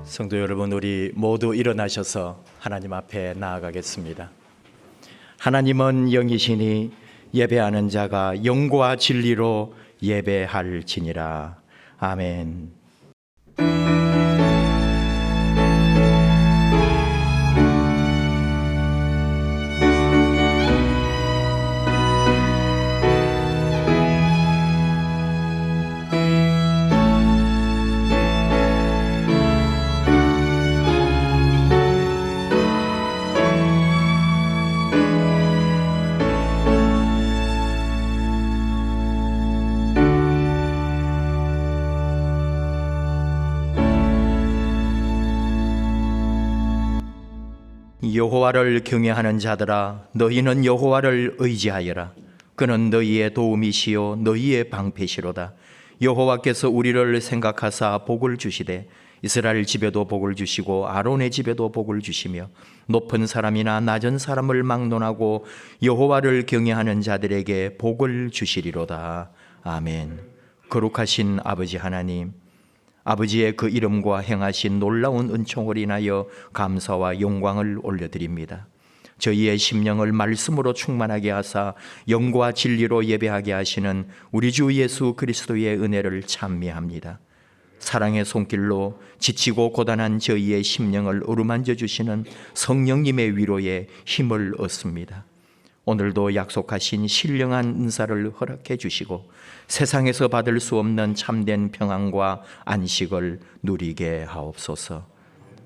성도 여러분, 우리 모두 일어나셔서 하나님 앞에 나아가겠습니다. 하나님은 영이시니 예배하는 자가 영과 진리로 예배할지니라. 아멘. 여호와를 경외하는 자들아, 너희는 여호와를 의지하여라. 그는 너희의 도움이시요 너희의 방패시로다. 여호와께서 우리를 생각하사 복을 주시되 이스라엘 집에도 복을 주시고 아론의 집에도 복을 주시며 높은 사람이나 낮은 사람을 막론하고 여호와를 경외하는 자들에게 복을 주시리로다. 아멘. 거룩하신 아버지 하나님, 아버지의 그 이름과 행하신 놀라운 은총을 인하여 감사와 영광을 올려드립니다. 저희의 심령을 말씀으로 충만하게 하사 영과 진리로 예배하게 하시는 우리 주 예수 그리스도의 은혜를 찬미합니다. 사랑의 손길로 지치고 고단한 저희의 심령을 어루만져 주시는 성령님의 위로에 힘을 얻습니다. 오늘도 약속하신 신령한 은사를 허락해 주시고 세상에서 받을 수 없는 참된 평안과 안식을 누리게 하옵소서.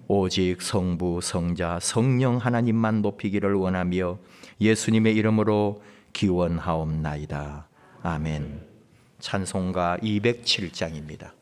오직 성부, 성자, 성령 하나님만 높이기를 원하며 예수님의 이름으로 기원하옵나이다. 아멘. 찬송가 207장입니다.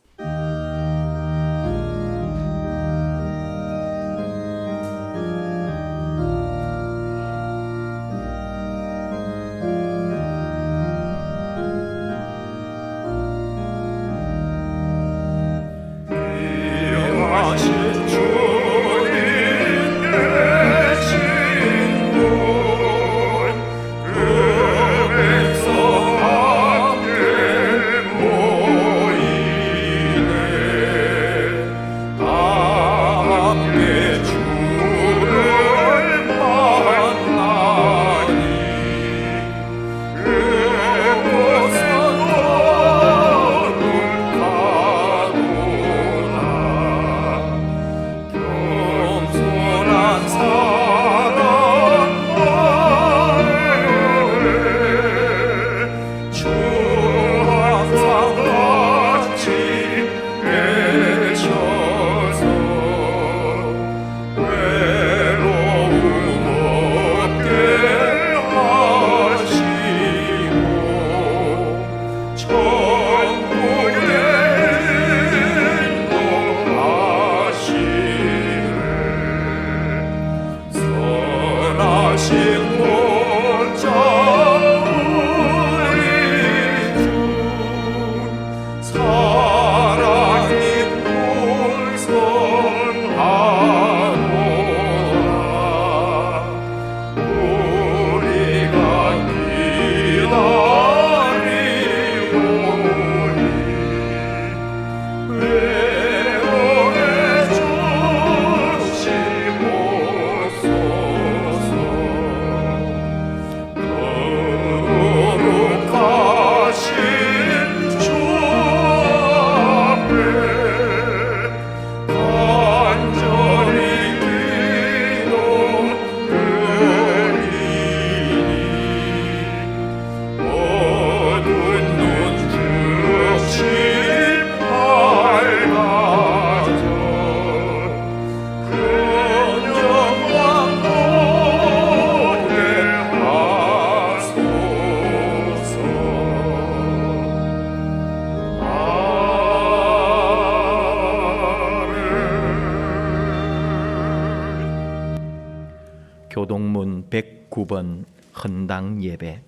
교동문 109번 헌당 예배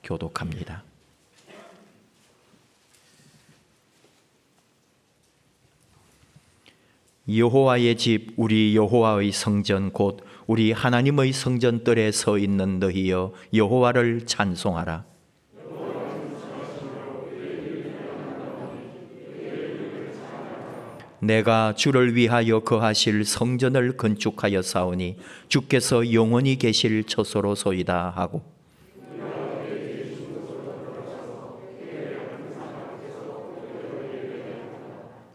교독합니다. 여호와의 집, 우리 여호와의 성전, 곧 우리 하나님의 성전뜰에 서 있는 너희여, 여호와를 찬송하라. 내가 주를 위하여 거하실 성전을 건축하여 사오니 주께서 영원히 계실 처소로소이다 하고,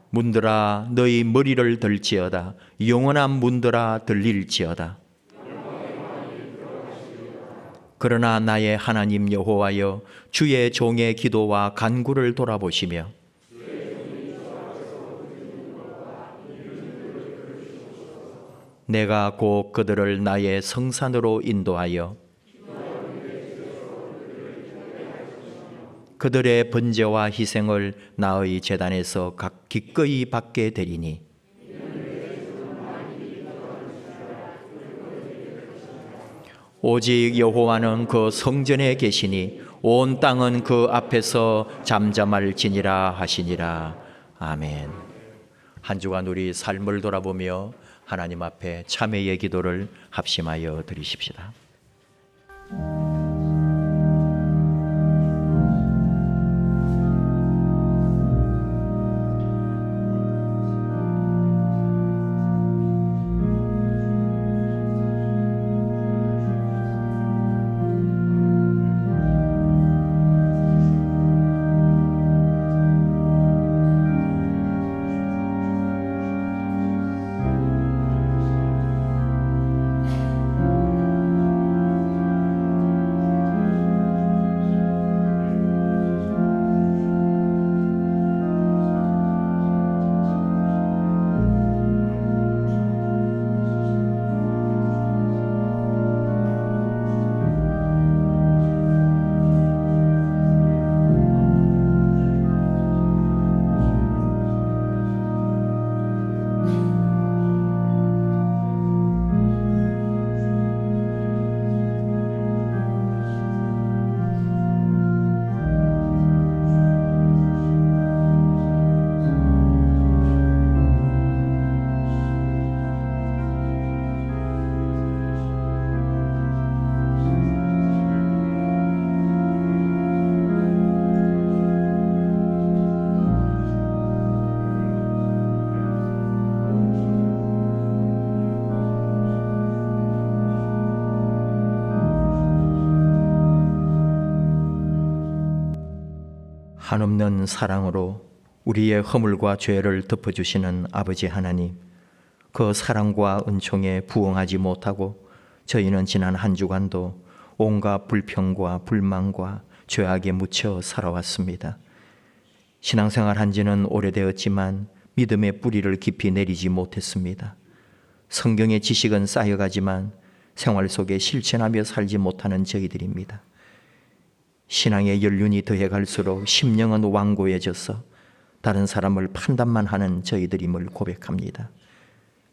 문들아 너희 머리를 들지어다. 영원한 문들아 들릴지어다. 그러나 나의 하나님 여호와여, 주의 종의 기도와 간구를 돌아보시며 내가 곧 그들을 나의 성산으로 인도하여 그들의 번제와 희생을 나의 제단에서 각 기꺼이 받게 되리니, 오직 여호와는 그 성전에 계시니 온 땅은 그 앞에서 잠잠할지니라 하시니라. 아멘. 한 주간 우리 삶을 돌아보며 하나님 앞에 참회의 기도를 합심하여 드리십시다. 한없는 사랑으로 우리의 허물과 죄를 덮어주시는 아버지 하나님, 그 사랑과 은총에 부응하지 못하고 저희는 지난 한 주간도 온갖 불평과 불만과 죄악에 묻혀 살아왔습니다. 신앙생활 한 지는 오래되었지만 믿음의 뿌리를 깊이 내리지 못했습니다. 성경의 지식은 쌓여가지만 생활 속에 실천하며 살지 못하는 저희들입니다. 신앙의 연륜이 더해갈수록 심령은 완고해져서 다른 사람을 판단만 하는 저희들임을 고백합니다.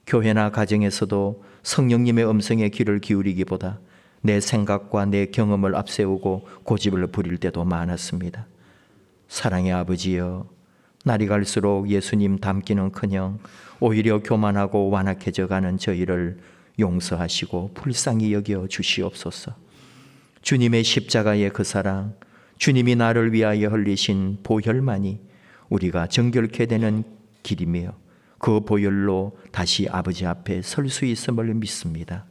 교회나 가정에서도 성령님의 음성에 귀를 기울이기보다 내 생각과 내 경험을 앞세우고 고집을 부릴 때도 많았습니다. 사랑의 아버지여, 날이 갈수록 예수님 닮기는커녕 오히려 교만하고 완악해져가는 저희를 용서하시고 불쌍히 여겨 주시옵소서. 주님의 십자가의 그 사랑, 주님이 나를 위하여 흘리신 보혈만이 우리가 정결케 되는 길이며 그 보혈로 다시 아버지 앞에 설 수 있음을 믿습니다.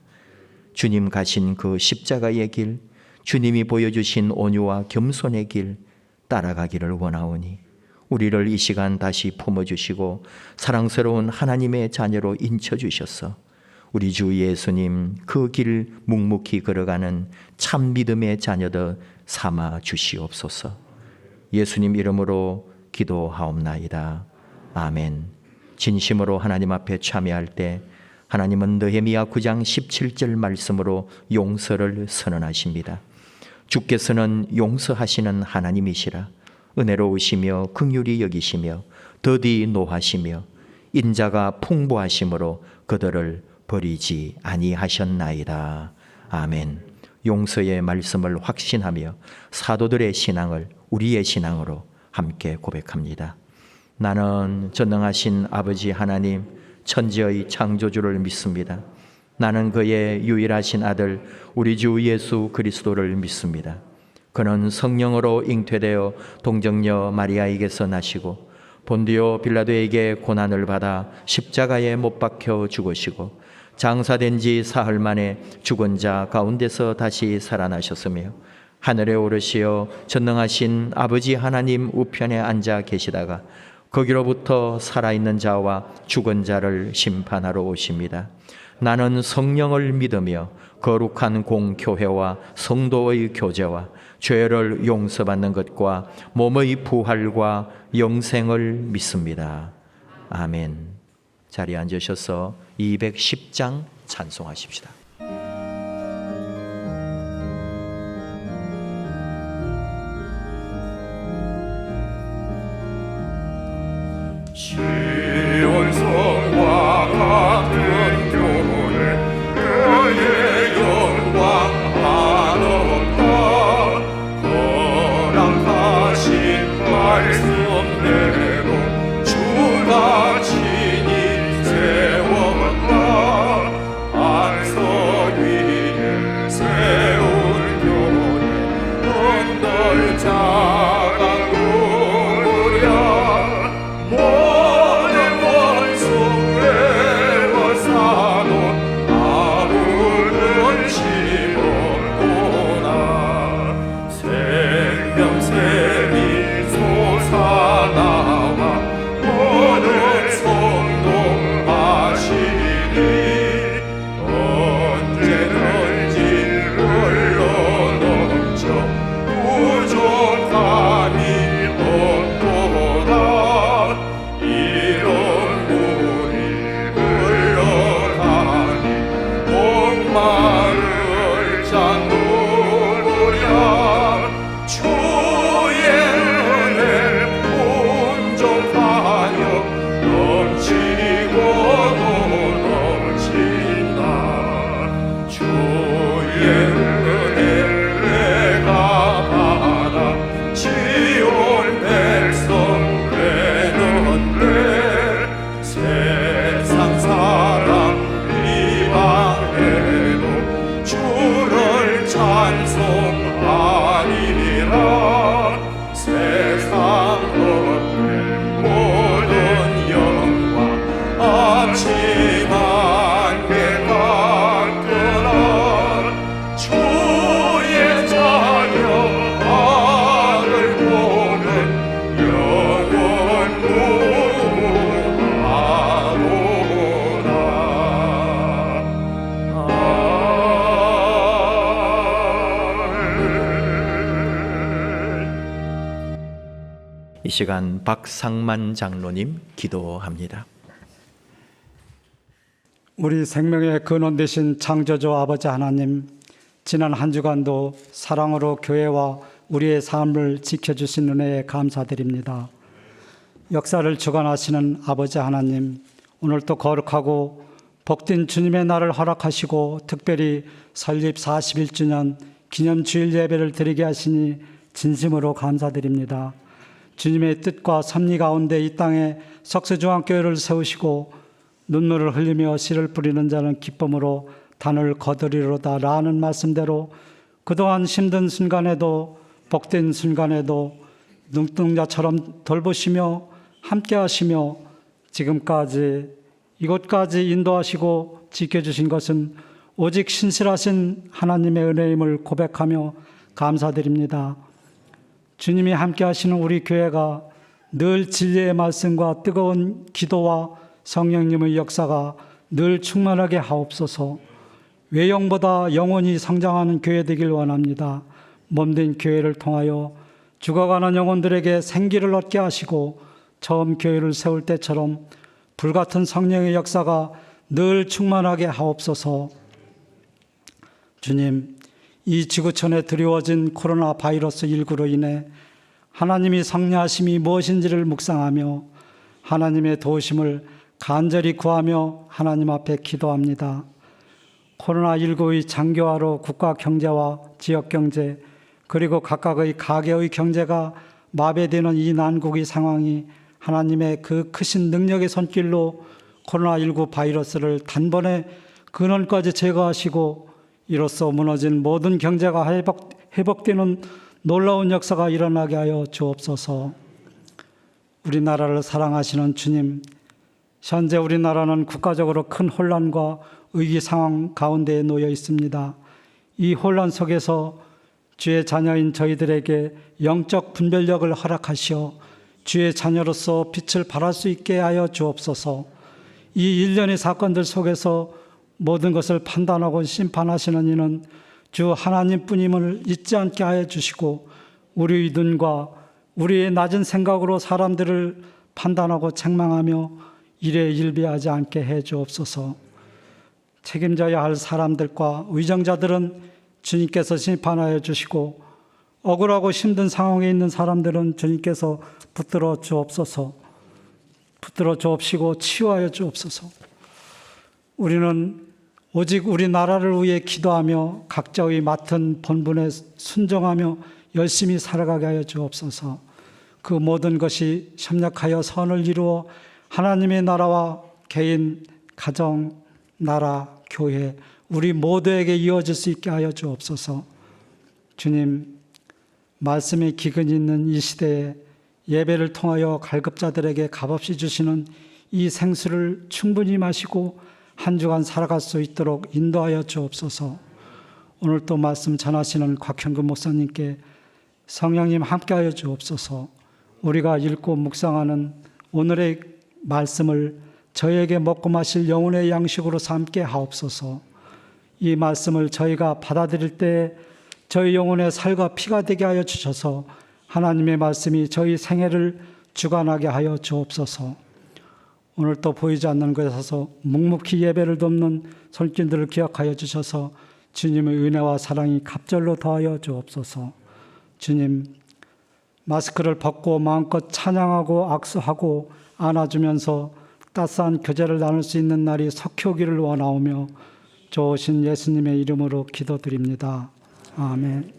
주님 가신 그 십자가의 길, 주님이 보여주신 온유와 겸손의 길 따라가기를 원하오니 우리를 이 시간 다시 품어주시고 사랑스러운 하나님의 자녀로 인쳐주셔서 우리 주 예수님 그 길 묵묵히 걸어가는 참 믿음의 자녀들 삼아 주시옵소서. 예수님 이름으로 기도하옵나이다. 아멘. 진심으로 하나님 앞에 참여할 때 하나님은 느헤미야 9장 17절 말씀으로 용서를 선언하십니다. 주께서는 용서하시는 하나님이시라. 은혜로우시며 긍휼히 여기시며 더디 노하시며 인자가 풍부하심으로 그들을 버리지 아니하셨나이다. 아멘. 용서의 말씀을 확신하며 사도들의 신앙을 우리의 신앙으로 함께 고백합니다. 나는 전능하신 아버지 하나님 천지의 창조주를 믿습니다. 나는 그의 유일하신 아들 우리 주 예수 그리스도를 믿습니다. 그는 성령으로 잉태되어 동정녀 마리아에게서 나시고 본디오 빌라도에게 고난을 받아 십자가에 못 박혀 죽으시고 장사된 지 사흘 만에 죽은 자 가운데서 다시 살아나셨으며 하늘에 오르시어 전능하신 아버지 하나님 우편에 앉아 계시다가 거기로부터 살아있는 자와 죽은 자를 심판하러 오십니다. 나는 성령을 믿으며 거룩한 공교회와 성도의 교제와 죄를 용서받는 것과 몸의 부활과 영생을 믿습니다. 아멘. 자리에 앉으셔서 210장 찬송하십시다. 시온성과 같은 교회 그의 영광 한없다 허락하신 말씀대로 주가 친히 세웠다 반석 위에 세운 교회 언덕 자강 노랴 모든 원수 외워사도 아무런 심없도다 생명샘이 솟아나와 모든 성동하시니 언제든지 흘러넘쳐 부족함이 없도다 이런 물이 흘러가니 목마를 잠그랴 주의 은혜 풍족하여 넘치고 넘친다 주의 은혜 내가 받아 지온 백성 되는데 세상 사람 이방해도 주를 찬송하리라 세상 끝에 모든 영광 앞치만 게 같으나 주의 자녀 아들 보는 영원 이 시간 박상만 장로님 기도합니다. 우리 생명의 근원 되신 창조주 아버지 하나님, 지난 한 주간도 사랑으로 교회와 우리의 삶을 지켜주신 은혜에 감사드립니다. 역사를 주관하시는 아버지 하나님, 오늘도 거룩하고 복된 주님의 날을 허락하시고 특별히 설립 41주년 기념주일 예배를 드리게 하시니 진심으로 감사드립니다. 주님의 뜻과 섭리 가운데 이 땅에 석수중앙교회를 세우시고 눈물을 흘리며 씨를 뿌리는 자는 기쁨으로 단을 거두리로다 라는 말씀대로 그동안 힘든 순간에도 복된 순간에도 눈동자처럼 돌보시며 함께 하시며 지금까지 이곳까지 인도하시고 지켜주신 것은 오직 신실하신 하나님의 은혜임을 고백하며 감사드립니다. 주님이 함께 하시는 우리 교회가 늘 진리의 말씀과 뜨거운 기도와 성령님의 역사가 늘 충만하게 하옵소서. 외형보다 영혼이 성장하는 교회 되길 원합니다. 몸된 교회를 통하여 죽어가는 영혼들에게 생기를 얻게 하시고 처음 교회를 세울 때처럼 불같은 성령의 역사가 늘 충만하게 하옵소서. 주님, 이 지구촌에 드리워진 코로나 바이러스 19로 인해 하나님이 섭리하심이 무엇인지를 묵상하며 하나님의 도우심을 간절히 구하며 하나님 앞에 기도합니다. 코로나19의 장기화로 국가 경제와 지역 경제 그리고 각각의 가계의 경제가 마비되는 이 난국의 상황이 하나님의 그 크신 능력의 손길로 코로나19 바이러스를 단번에 근원까지 제거하시고 이로써 무너진 모든 경제가 회복되는 놀라운 역사가 일어나게 하여 주옵소서. 우리나라를 사랑하시는 주님, 현재 우리나라는 국가적으로 큰 혼란과 위기 상황 가운데에 놓여 있습니다. 이 혼란 속에서 주의 자녀인 저희들에게 영적 분별력을 허락하시어 주의 자녀로서 빛을 발할 수 있게 하여 주옵소서. 이 일련의 사건들 속에서 모든 것을 판단하고 심판하시는 이는 주 하나님뿐임을 잊지 않게 하여 주시고, 우리의 눈과 우리의 낮은 생각으로 사람들을 판단하고 책망하며 일에 일비하지 않게 해 주옵소서. 책임져야 할 사람들과 위정자들은 주님께서 심판하여 주시고, 억울하고 힘든 상황에 있는 사람들은 주님께서 붙들어 주옵소서. 붙들어 주옵시고 치유하여 주옵소서. 우리는 오직 우리나라를 위해 기도하며 각자의 맡은 본분에 순종하며 열심히 살아가게 하여 주옵소서. 그 모든 것이 협력하여 선을 이루어 하나님의 나라와 개인, 가정, 나라, 교회, 우리 모두에게 이어질 수 있게 하여 주옵소서. 주님, 말씀의 기근이 있는 이 시대에 예배를 통하여 갈급자들에게 값없이 주시는 이 생수를 충분히 마시고 한 주간 살아갈 수 있도록 인도하여 주옵소서. 오늘 또 말씀 전하시는 곽현근 목사님께 성령님 함께하여 주옵소서. 우리가 읽고 묵상하는 오늘의 말씀을 저희에게 먹고 마실 영혼의 양식으로 삼게 하옵소서. 이 말씀을 저희가 받아들일 때 저희 영혼의 살과 피가 되게 하여 주셔서 하나님의 말씀이 저희 생애를 주관하게 하여 주옵소서. 오늘 또 보이지 않는 곳에서 묵묵히 예배를 돕는 손길들을 기억하여 주셔서 주님의 은혜와 사랑이 갑절로 더하여 주옵소서. 주님, 마스크를 벗고 마음껏 찬양하고 악수하고 안아주면서 따스한 교제를 나눌 수 있는 날이 속히 오기를 원하오며 좋으신 예수님의 이름으로 기도드립니다. 아멘.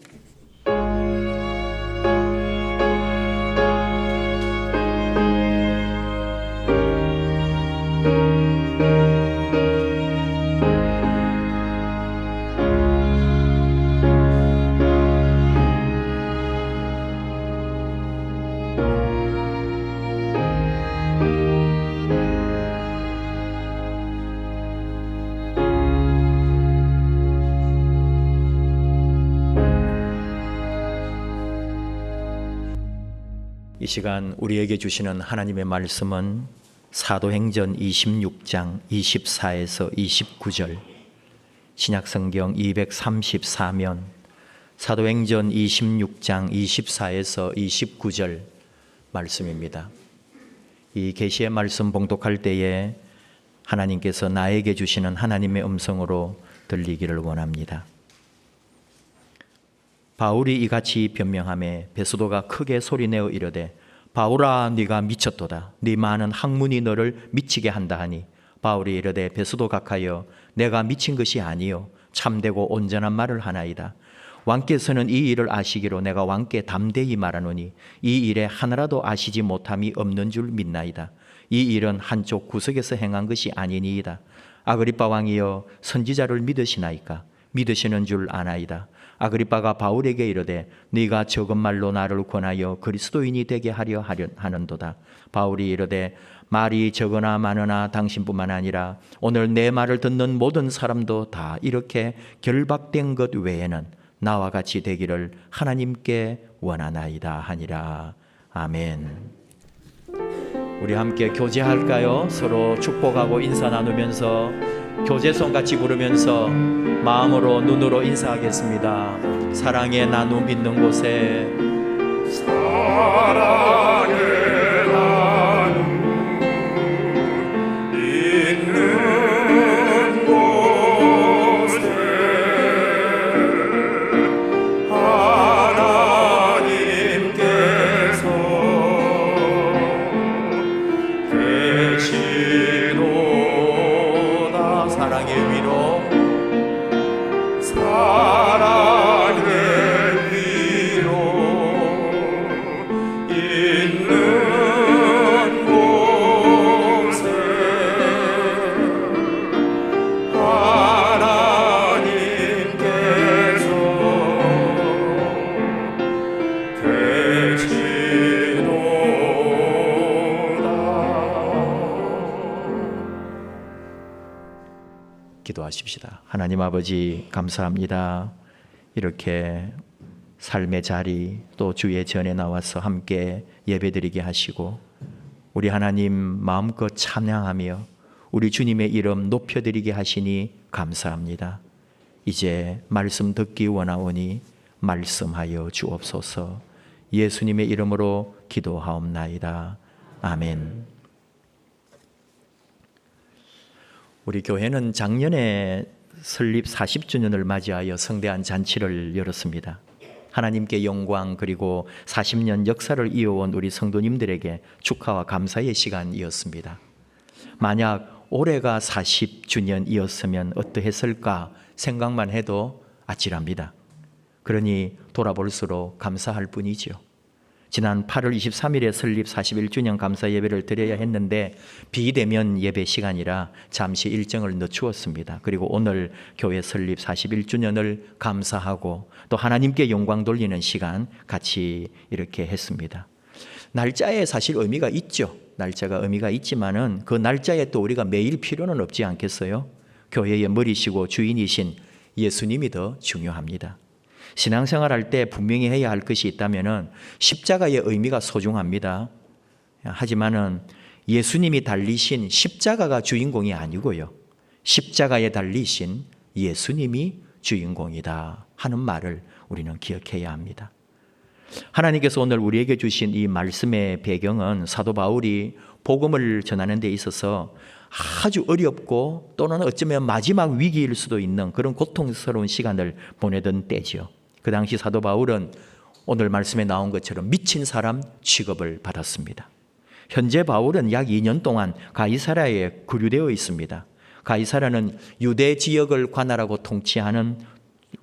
이 시간 우리에게 주시는 하나님의 말씀은 사도행전 26장 24에서 29절, 신약성경 234면 사도행전 26장 24에서 29절 말씀입니다. 이 계시의 말씀 봉독할 때에 하나님께서 나에게 주시는 하나님의 음성으로 들리기를 원합니다. 바울이 이같이 변명하매 베스도가 크게 소리내어 이르되 바울아 네가 미쳤도다. 네 많은 학문이 너를 미치게 한다 하니 바울이 이르되 베스도 각하여 내가 미친 것이 아니요 참되고 온전한 말을 하나이다. 왕께서는 이 일을 아시기로 내가 왕께 담대히 말하노니 이 일에 하나라도 아시지 못함이 없는 줄 믿나이다. 이 일은 한쪽 구석에서 행한 것이 아니니이다. 아그리빠 왕이여 선지자를 믿으시나이까? 믿으시는 줄 아나이다. 아그리빠가 바울에게 이르되 네가 적은 말로 나를 권하여 그리스도인이 되게 하려 하는도다. 바울이 이르되 말이 적으나 많으나 당신뿐만 아니라 오늘 내 말을 듣는 모든 사람도 다 이렇게 결박된 것 외에는 나와 같이 되기를 하나님께 원하나이다 하니라. 아멘. 우리 함께 교제할까요? 서로 축복하고 인사 나누면서 교제송 같이 부르면서 마음으로 눈으로 인사하겠습니다. 사랑의 나눔 있는 곳에 사랑의 나눔 있는 곳에 하나님께서 계시도다. 사랑의 위로 사랑의 위로 있는 곳에 하나님께서 계시도다. 기도하십시다. 하나님 아버지 감사합니다. 이렇게 삶의 자리 또 주의 전에 나와서 함께 예배드리게 하시고 우리 하나님 마음껏 찬양하며 우리 주님의 이름 높여드리게 하시니 감사합니다. 이제 말씀 듣기 원하오니 말씀하여 주옵소서. 예수님의 이름으로 기도하옵나이다. 아멘. 우리 교회는 작년에 설립 40주년을 맞이하여 성대한 잔치를 열었습니다. 하나님께 영광 그리고 40년 역사를 이어온 우리 성도님들에게 축하와 감사의 시간이었습니다. 만약 올해가 40주년이었으면 어떠했을까 생각만 해도 아찔합니다. 그러니 돌아볼수록 감사할 뿐이죠. 지난 8월 23일에 설립 41주년 감사 예배를 드려야 했는데 비대면 예배 시간이라 잠시 일정을 늦추었습니다. 그리고 오늘 교회 설립 41주년을 감사하고 또 하나님께 영광 돌리는 시간 같이 이렇게 했습니다. 날짜에 사실 의미가 있죠. 날짜가 의미가 있지만은 그 날짜에 또 우리가 매일 필요는 없지 않겠어요? 교회의 머리시고 주인이신 예수님이 더 중요합니다. 신앙생활 할 때 분명히 해야 할 것이 있다면은 십자가의 의미가 소중합니다. 하지만은 예수님이 달리신 십자가가 주인공이 아니고요. 십자가에 달리신 예수님이 주인공이다 하는 말을 우리는 기억해야 합니다. 하나님께서 오늘 우리에게 주신 이 말씀의 배경은 사도 바울이 복음을 전하는 데 있어서 아주 어렵고 또는 어쩌면 마지막 위기일 수도 있는 그런 고통스러운 시간을 보내던 때죠. 그 당시 사도 바울은 오늘 말씀에 나온 것처럼 미친 사람 취급을 받았습니다. 현재 바울은 약 2년 동안 가이사랴에 구류되어 있습니다. 가이사랴는 유대 지역을 관할하고 통치하는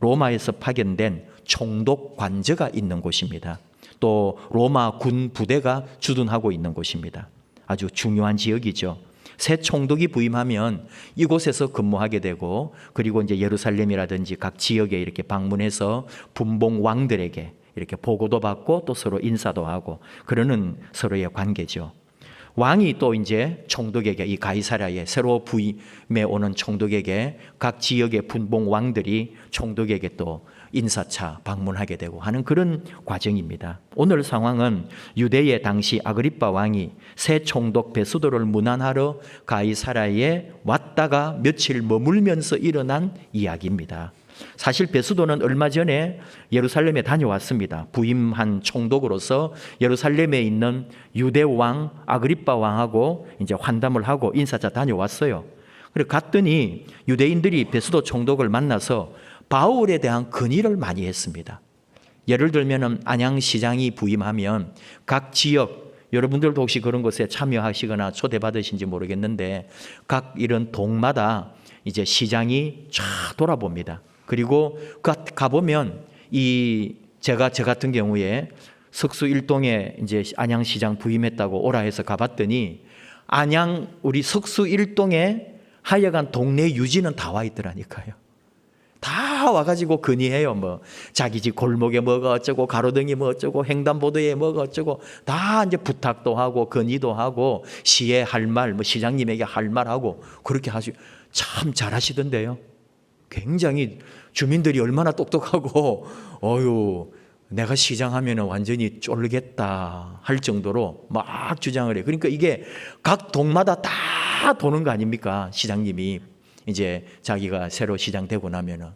로마에서 파견된 총독 관저가 있는 곳입니다. 또 로마 군 부대가 주둔하고 있는 곳입니다. 아주 중요한 지역이죠. 새 총독이 부임하면 이곳에서 근무하게 되고 그리고 이제 예루살렘이라든지 각 지역에 이렇게 방문해서 분봉 왕들에게 이렇게 보고도 받고 또 서로 인사도 하고 그러는 서로의 관계죠. 왕이 또 이제 총독에게 이 가이사랴에 새로 부임해 오는 총독에게 각 지역의 분봉 왕들이 총독에게 또 인사차 방문하게 되고 하는 그런 과정입니다. 오늘 상황은 유대의 당시 아그리빠 왕이 새 총독 베수도를 문안하러 가이사랴에 왔다가 며칠 머물면서 일어난 이야기입니다. 사실 베수도는 얼마 전에 예루살렘에 다녀왔습니다. 부임한 총독으로서 예루살렘에 있는 유대 왕 아그리빠 왕하고 이제 환담을 하고 인사차 다녀왔어요. 그래 갔더니 유대인들이 베수도 총독을 만나서 바울에 대한 건의를 많이 했습니다. 예를 들면 안양시장이 부임하면 각 지역, 여러분들도 혹시 그런 것에 참여하시거나 초대받으신지 모르겠는데 각 이런 동마다 이제 시장이 쫙 돌아봅니다. 그리고 가보면 저 같은 경우에 석수 1동에 이제 안양시장 부임했다고 오라 해서 가봤더니 우리 석수 1동에 하여간 동네 유지는 다 와 있더라니까요. 다 와가지고 건의해요. 뭐 자기 집 골목에 뭐가 어쩌고 가로등이 뭐 어쩌고 횡단보도에 뭐가 어쩌고 다 이제 부탁도 하고 건의도 하고 시에 할 말, 뭐 시장님에게 할 말하고 그렇게 참 잘하시던데요. 굉장히 주민들이 얼마나 똑똑하고 내가 시장하면 완전히 쫄겠다 할 정도로 막 주장을 해요. 그러니까 이게 각 동마다 다 도는 거 아닙니까? 시장님이 이제 자기가 새로 시장 되고 나면은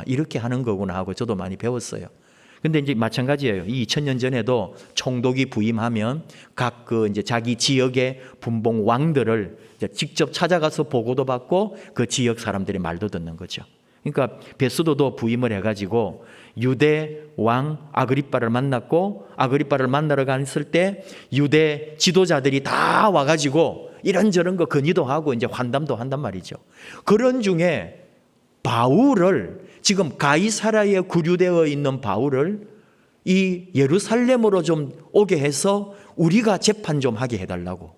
이렇게 하는 거구나 하고 저도 많이 배웠어요. 근데 이제 마찬가지예요. 이 2000년 전에도 총독이 부임하면 각 이제 자기 지역의 분봉 왕들을 이제 직접 찾아가서 보고도 받고 그 지역 사람들의 말도 듣는 거죠. 그러니까 베수도도 부임을 해가지고 유대 왕 아그리빠를 만났고 아그리빠를 만나러 갔을 때 유대 지도자들이 다 와가지고 이런저런 거 건의도 하고 이제 환담도 한단 말이죠. 그런 중에 바울을 지금 가이사랴에 구류되어 있는 바울을 이 예루살렘으로 좀 오게 해서 우리가 재판 좀 하게 해달라고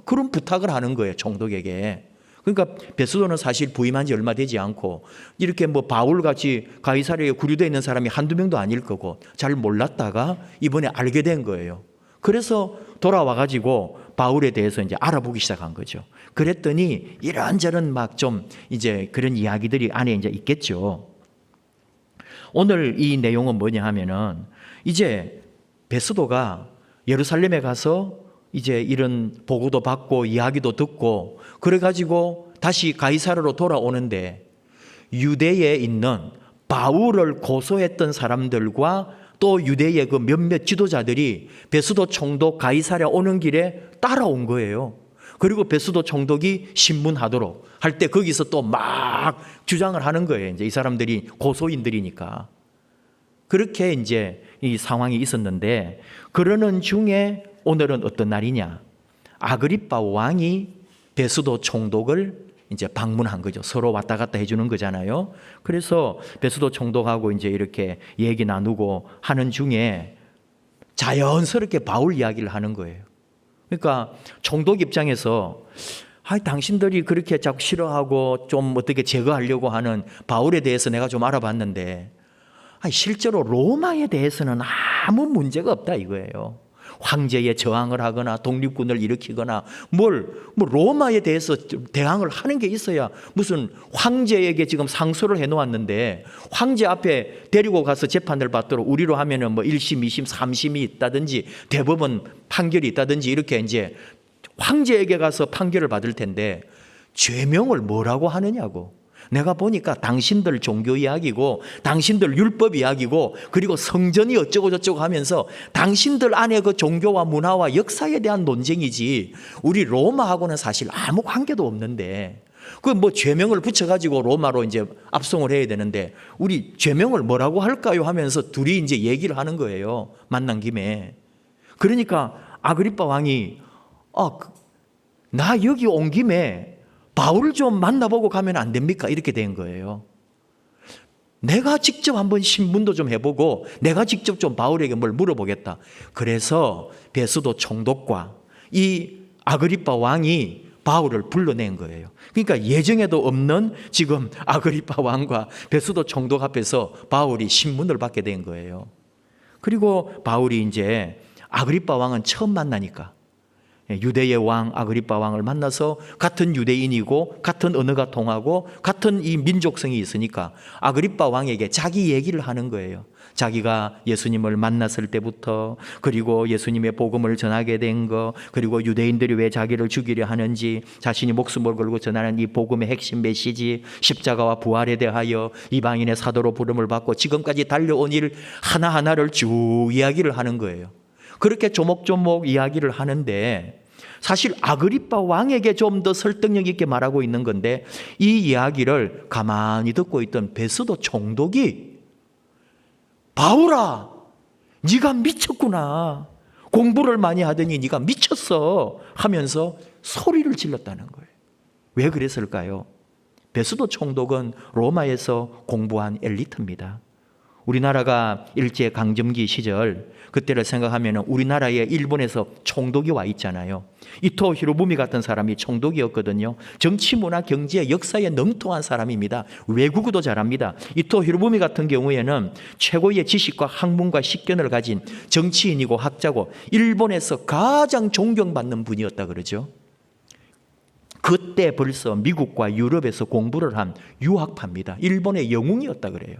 그런 부탁을 하는 거예요. 총독에게. 그러니까 베수도는 사실 부임한 지 얼마 되지 않고 이렇게 뭐 바울같이 가이사랴에 구류되어 있는 사람이 한두 명도 아닐 거고 잘 몰랐다가 이번에 알게 된 거예요. 그래서 돌아와가지고 바울에 대해서 이제 알아보기 시작한 거죠. 그랬더니 이런저런 막 좀 이제 그런 이야기들이 안에 이제 있겠죠. 오늘 이 내용은 뭐냐 하면은 이제 베스도가 예루살렘에 가서 이제 이런 보고도 받고 이야기도 듣고 그래가지고 다시 가이사르로 돌아오는데 유대에 있는 바울을 고소했던 사람들과 또 유대의 그 몇몇 지도자들이 베스도 총독 가이사랴 오는 길에 따라온 거예요. 그리고 베스도 총독이 신문하도록 할 때 거기서 또 막 주장을 하는 거예요. 이제 이 사람들이 고소인들이니까. 그렇게 이제 이 상황이 있었는데 그러는 중에 오늘은 어떤 날이냐? 아그리빠 왕이 베스도 총독을 이제 방문한 거죠. 서로 왔다 갔다 해주는 거잖아요. 그래서 베스도 총독하고 이제 이렇게 얘기 나누고 하는 중에 자연스럽게 바울 이야기를 하는 거예요. 그러니까 총독 입장에서 당신들이 그렇게 자꾸 싫어하고 좀 어떻게 제거하려고 하는 바울에 대해서 내가 좀 알아봤는데 실제로 로마에 대해서는 아무 문제가 없다 이거예요. 황제에 저항을 하거나 독립군을 일으키거나 로마에 대해서 대항을 하는 게 있어야 무슨 황제에게 지금 상소를 해놓았는데 황제 앞에 데리고 가서 재판을 받도록 우리로 하면은 1심, 2심, 3심이 있다든지 대법원 판결이 있다든지 이렇게 이제 황제에게 가서 판결을 받을 텐데 죄명을 뭐라고 하느냐고. 내가 보니까 당신들 종교 이야기고 당신들 율법 이야기고 그리고 성전이 어쩌고 저쩌고 하면서 당신들 안에 그 종교와 문화와 역사에 대한 논쟁이지 우리 로마하고는 사실 아무 관계도 없는데 그 죄명을 붙여가지고 로마로 이제 압송을 해야 되는데 우리 죄명을 뭐라고 할까요 하면서 둘이 이제 얘기를 하는 거예요. 만난 김에. 그러니까 아그리빠 왕이 나 여기 온 김에 바울을 좀 만나보고 가면 안 됩니까? 이렇게 된 거예요. 내가 직접 한번 신문도 좀 해보고 내가 직접 좀 바울에게 뭘 물어보겠다. 그래서 베스도 총독과 이 아그리빠 왕이 바울을 불러낸 거예요. 그러니까 예정에도 없는 지금 아그리빠 왕과 베스도 총독 앞에서 바울이 신문을 받게 된 거예요. 그리고 바울이 이제 아그리빠 왕은 처음 만나니까 유대의 왕 아그리빠 왕을 만나서 같은 유대인이고 같은 언어가 통하고 같은 이 민족성이 있으니까 아그리빠 왕에게 자기 얘기를 하는 거예요. 자기가 예수님을 만났을 때부터 그리고 예수님의 복음을 전하게 된 거 그리고 유대인들이 왜 자기를 죽이려 하는지 자신이 목숨을 걸고 전하는 이 복음의 핵심 메시지 십자가와 부활에 대하여 이방인의 사도로 부름을 받고 지금까지 달려온 일 하나하나를 쭉 이야기를 하는 거예요. 그렇게 조목조목 이야기를 하는데 사실 아그리빠 왕에게 좀 더 설득력 있게 말하고 있는 건데 이 이야기를 가만히 듣고 있던 베스도 총독이 바울아 네가 미쳤구나. 공부를 많이 하더니 네가 미쳤어 하면서 소리를 질렀다는 거예요. 왜 그랬을까요? 베스도 총독은 로마에서 공부한 엘리트입니다. 우리나라가 일제강점기 시절 그때를 생각하면 우리나라에 일본에서 총독이 와 있잖아요. 이토 히로부미 같은 사람이 총독이었거든요. 정치, 문화, 경제, 역사에 능통한 사람입니다. 외국어도 잘합니다. 이토 히로부미 같은 경우에는 최고의 지식과 학문과 식견을 가진 정치인이고 학자고 일본에서 가장 존경받는 분이었다 그러죠. 그때 벌써 미국과 유럽에서 공부를 한 유학파입니다. 일본의 영웅이었다 그래요.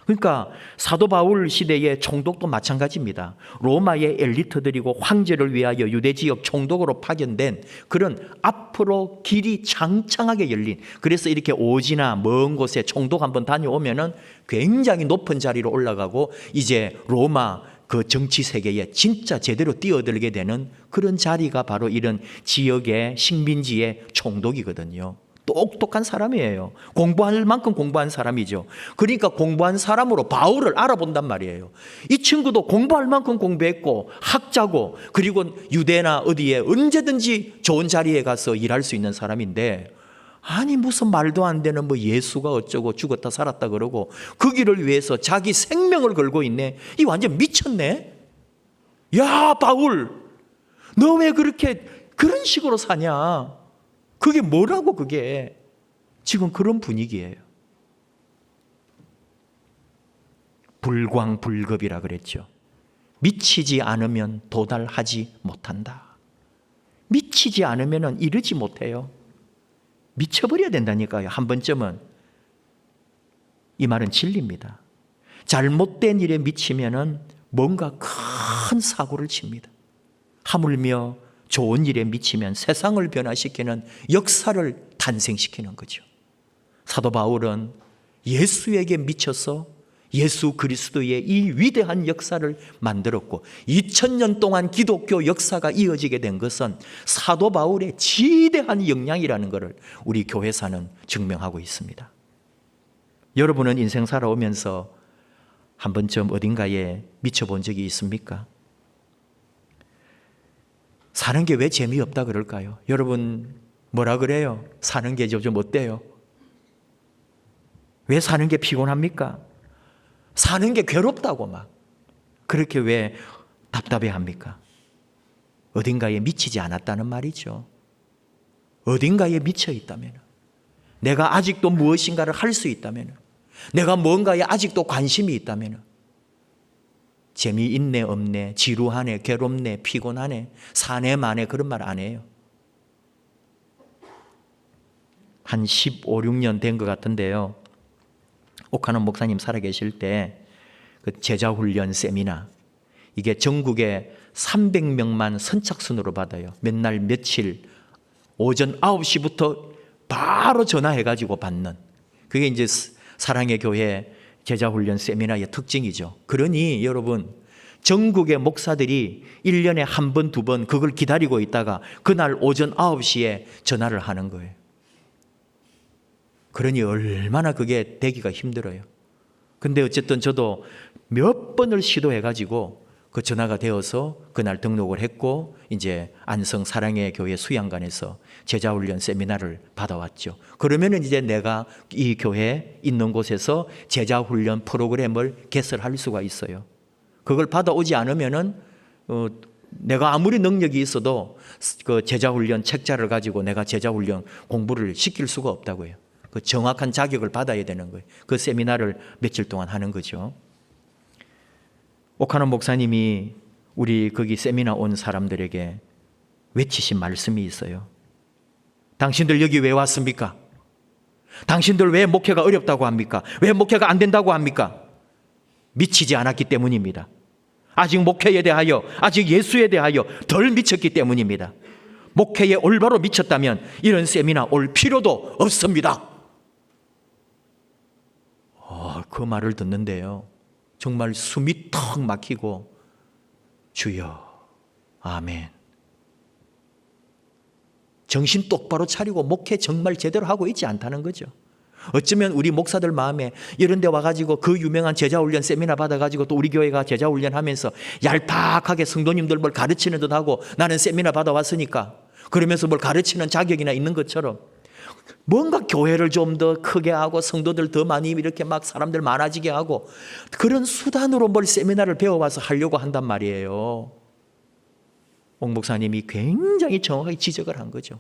그러니까 사도 바울 시대의 총독도 마찬가지입니다. 로마의 엘리트들이고 황제를 위하여 유대 지역 총독으로 파견된 그런 앞으로 길이 창창하게 열린, 그래서 이렇게 오지나 먼 곳에 총독 한번 다녀오면은 굉장히 높은 자리로 올라가고 이제 로마 그 정치 세계에 진짜 제대로 뛰어들게 되는 그런 자리가 바로 이런 지역의 식민지의 총독이거든요. 똑똑한 사람이에요. 공부할 만큼 공부한 사람이죠. 그러니까 공부한 사람으로 바울을 알아본단 말이에요. 이 친구도 공부할 만큼 공부했고 학자고 그리고 유대나 어디에 언제든지 좋은 자리에 가서 일할 수 있는 사람인데 아니 무슨 말도 안 되는 예수가 어쩌고 죽었다 살았다 그러고 그 길을 위해서 자기 생명을 걸고 있네. 이 완전 미쳤네. 야 바울 너 왜 그렇게 그런 식으로 사냐. 그게 뭐라고 그게. 지금 그런 분위기예요. 불광불급이라 그랬죠. 미치지 않으면 도달하지 못한다. 미치지 않으면 이르지 못해요. 미쳐버려야 된다니까요. 한 번쯤은. 이 말은 진리입니다. 잘못된 일에 미치면 뭔가 큰 사고를 칩니다. 하물며 좋은 일에 미치면 세상을 변화시키는 역사를 탄생시키는 거죠. 사도 바울은 예수에게 미쳐서 예수 그리스도의 이 위대한 역사를 만들었고 2000년 동안 기독교 역사가 이어지게 된 것은 사도 바울의 지대한 영향이라는 것을 우리 교회사는 증명하고 있습니다. 여러분은 인생 살아오면서 한 번쯤 어딘가에 미쳐본 적이 있습니까? 사는 게 왜 재미없다 그럴까요? 여러분 뭐라 그래요? 사는 게 좀 어때요? 왜 사는 게 피곤합니까? 사는 게 괴롭다고 막 그렇게 왜 답답해합니까? 어딘가에 미치지 않았다는 말이죠. 어딘가에 미쳐 있다면, 내가 아직도 무엇인가를 할 수 있다면, 내가 뭔가에 아직도 관심이 있다면, 재미있네 없네, 지루하네, 괴롭네, 피곤하네, 사네 마네 그런 말 안 해요. 한 15, 16년 된 것 같은데요. 옥하는 목사님 살아계실 때 그 제자훈련 세미나, 이게 전국에 300명만 선착순으로 받아요. 몇 날 며칠 오전 9시부터 바로 전화해가지고 받는, 그게 이제 사랑의 교회 제자훈련 세미나의 특징이죠. 그러니 여러분, 전국의 목사들이 1년에 한 번, 두 번 그걸 기다리고 있다가 그날 오전 9시에 전화를 하는 거예요. 그러니 얼마나 그게 되기가 힘들어요. 근데 어쨌든 저도 몇 번을 시도해가지고 그 전화가 되어서 그날 등록을 했고, 이제 안성 사랑의 교회 수양관에서 제자훈련 세미나를 받아왔죠. 그러면은 이제 내가 이 교회 있는 곳에서 제자훈련 프로그램을 개설할 수가 있어요. 그걸 받아오지 않으면은 내가 아무리 능력이 있어도 그 제자훈련 책자를 가지고 내가 제자훈련 공부를 시킬 수가 없다고요. 그 정확한 자격을 받아야 되는 거예요. 그 세미나를 며칠 동안 하는 거죠. 옥하는 목사님이 우리 거기 세미나 온 사람들에게 외치신 말씀이 있어요. 당신들 여기 왜 왔습니까? 당신들 왜 목회가 어렵다고 합니까? 왜 목회가 안 된다고 합니까? 미치지 않았기 때문입니다. 아직 목회에 대하여, 아직 예수에 대하여 덜 미쳤기 때문입니다. 목회에 올바로 미쳤다면 이런 세미나 올 필요도 없습니다. 그 말을 듣는데요, 정말 숨이 턱 막히고, 주여, 아멘. 정신 똑바로 차리고 목회 정말 제대로 하고 있지 않다는 거죠. 어쩌면 우리 목사들 마음에 이런 데 와가지고 그 유명한 제자훈련 세미나 받아가지고 또 우리 교회가 제자훈련 하면서 얄팍하게 성도님들 뭘 가르치는 듯하고, 나는 세미나 받아왔으니까 그러면서 뭘 가르치는 자격이나 있는 것처럼 뭔가 교회를 좀 더 크게 하고 성도들 더 많이 이렇게 막 사람들 많아지게 하고 그런 수단으로 뭘 세미나를 배워와서 하려고 한단 말이에요. 옥 목사님이 굉장히 정확하게 지적을 한 거죠.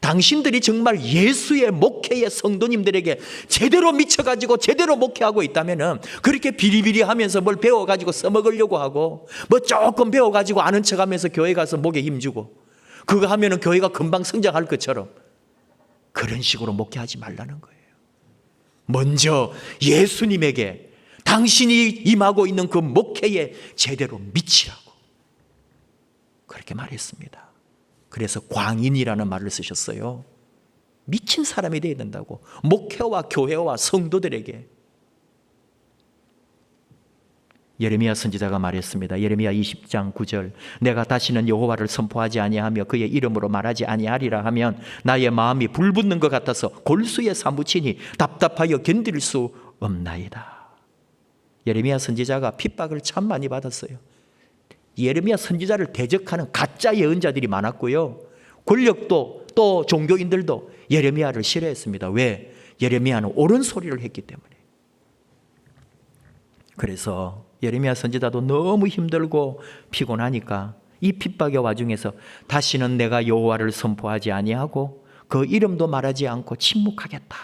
당신들이 정말 예수의 목회의 성도님들에게 제대로 미쳐가지고 제대로 목회하고 있다면은 그렇게 비리비리 하면서 뭘 배워가지고 써먹으려고 하고 뭐 조금 배워가지고 아는 척하면서 교회 가서 목에 힘주고 그거 하면은 교회가 금방 성장할 것처럼 그런 식으로 목회하지 말라는 거예요. 먼저 예수님에게 당신이 임하고 있는 그 목회에 제대로 미치라고 그렇게 말했습니다. 그래서 광인이라는 말을 쓰셨어요. 미친 사람이 되어야 된다고, 목회와 교회와 성도들에게. 예레미야 선지자가 말했습니다. 예레미야 20장 9절, 내가 다시는 여호와를 선포하지 아니하며 그의 이름으로 말하지 아니하리라 하면 나의 마음이 불붙는 것 같아서 골수에 사무치니 답답하여 견딜 수 없나이다. 예레미야 선지자가 핍박을 참 많이 받았어요. 예레미야 선지자를 대적하는 가짜 예언자들이 많았고요, 권력도 또 종교인들도 예레미야를 싫어했습니다. 왜? 예레미야는 옳은 소리를 했기 때문에. 그래서 예레미야 선지자도 너무 힘들고 피곤하니까 이 핍박의 와중에서 다시는 내가 여호와를 선포하지 아니하고 그 이름도 말하지 않고 침묵하겠다.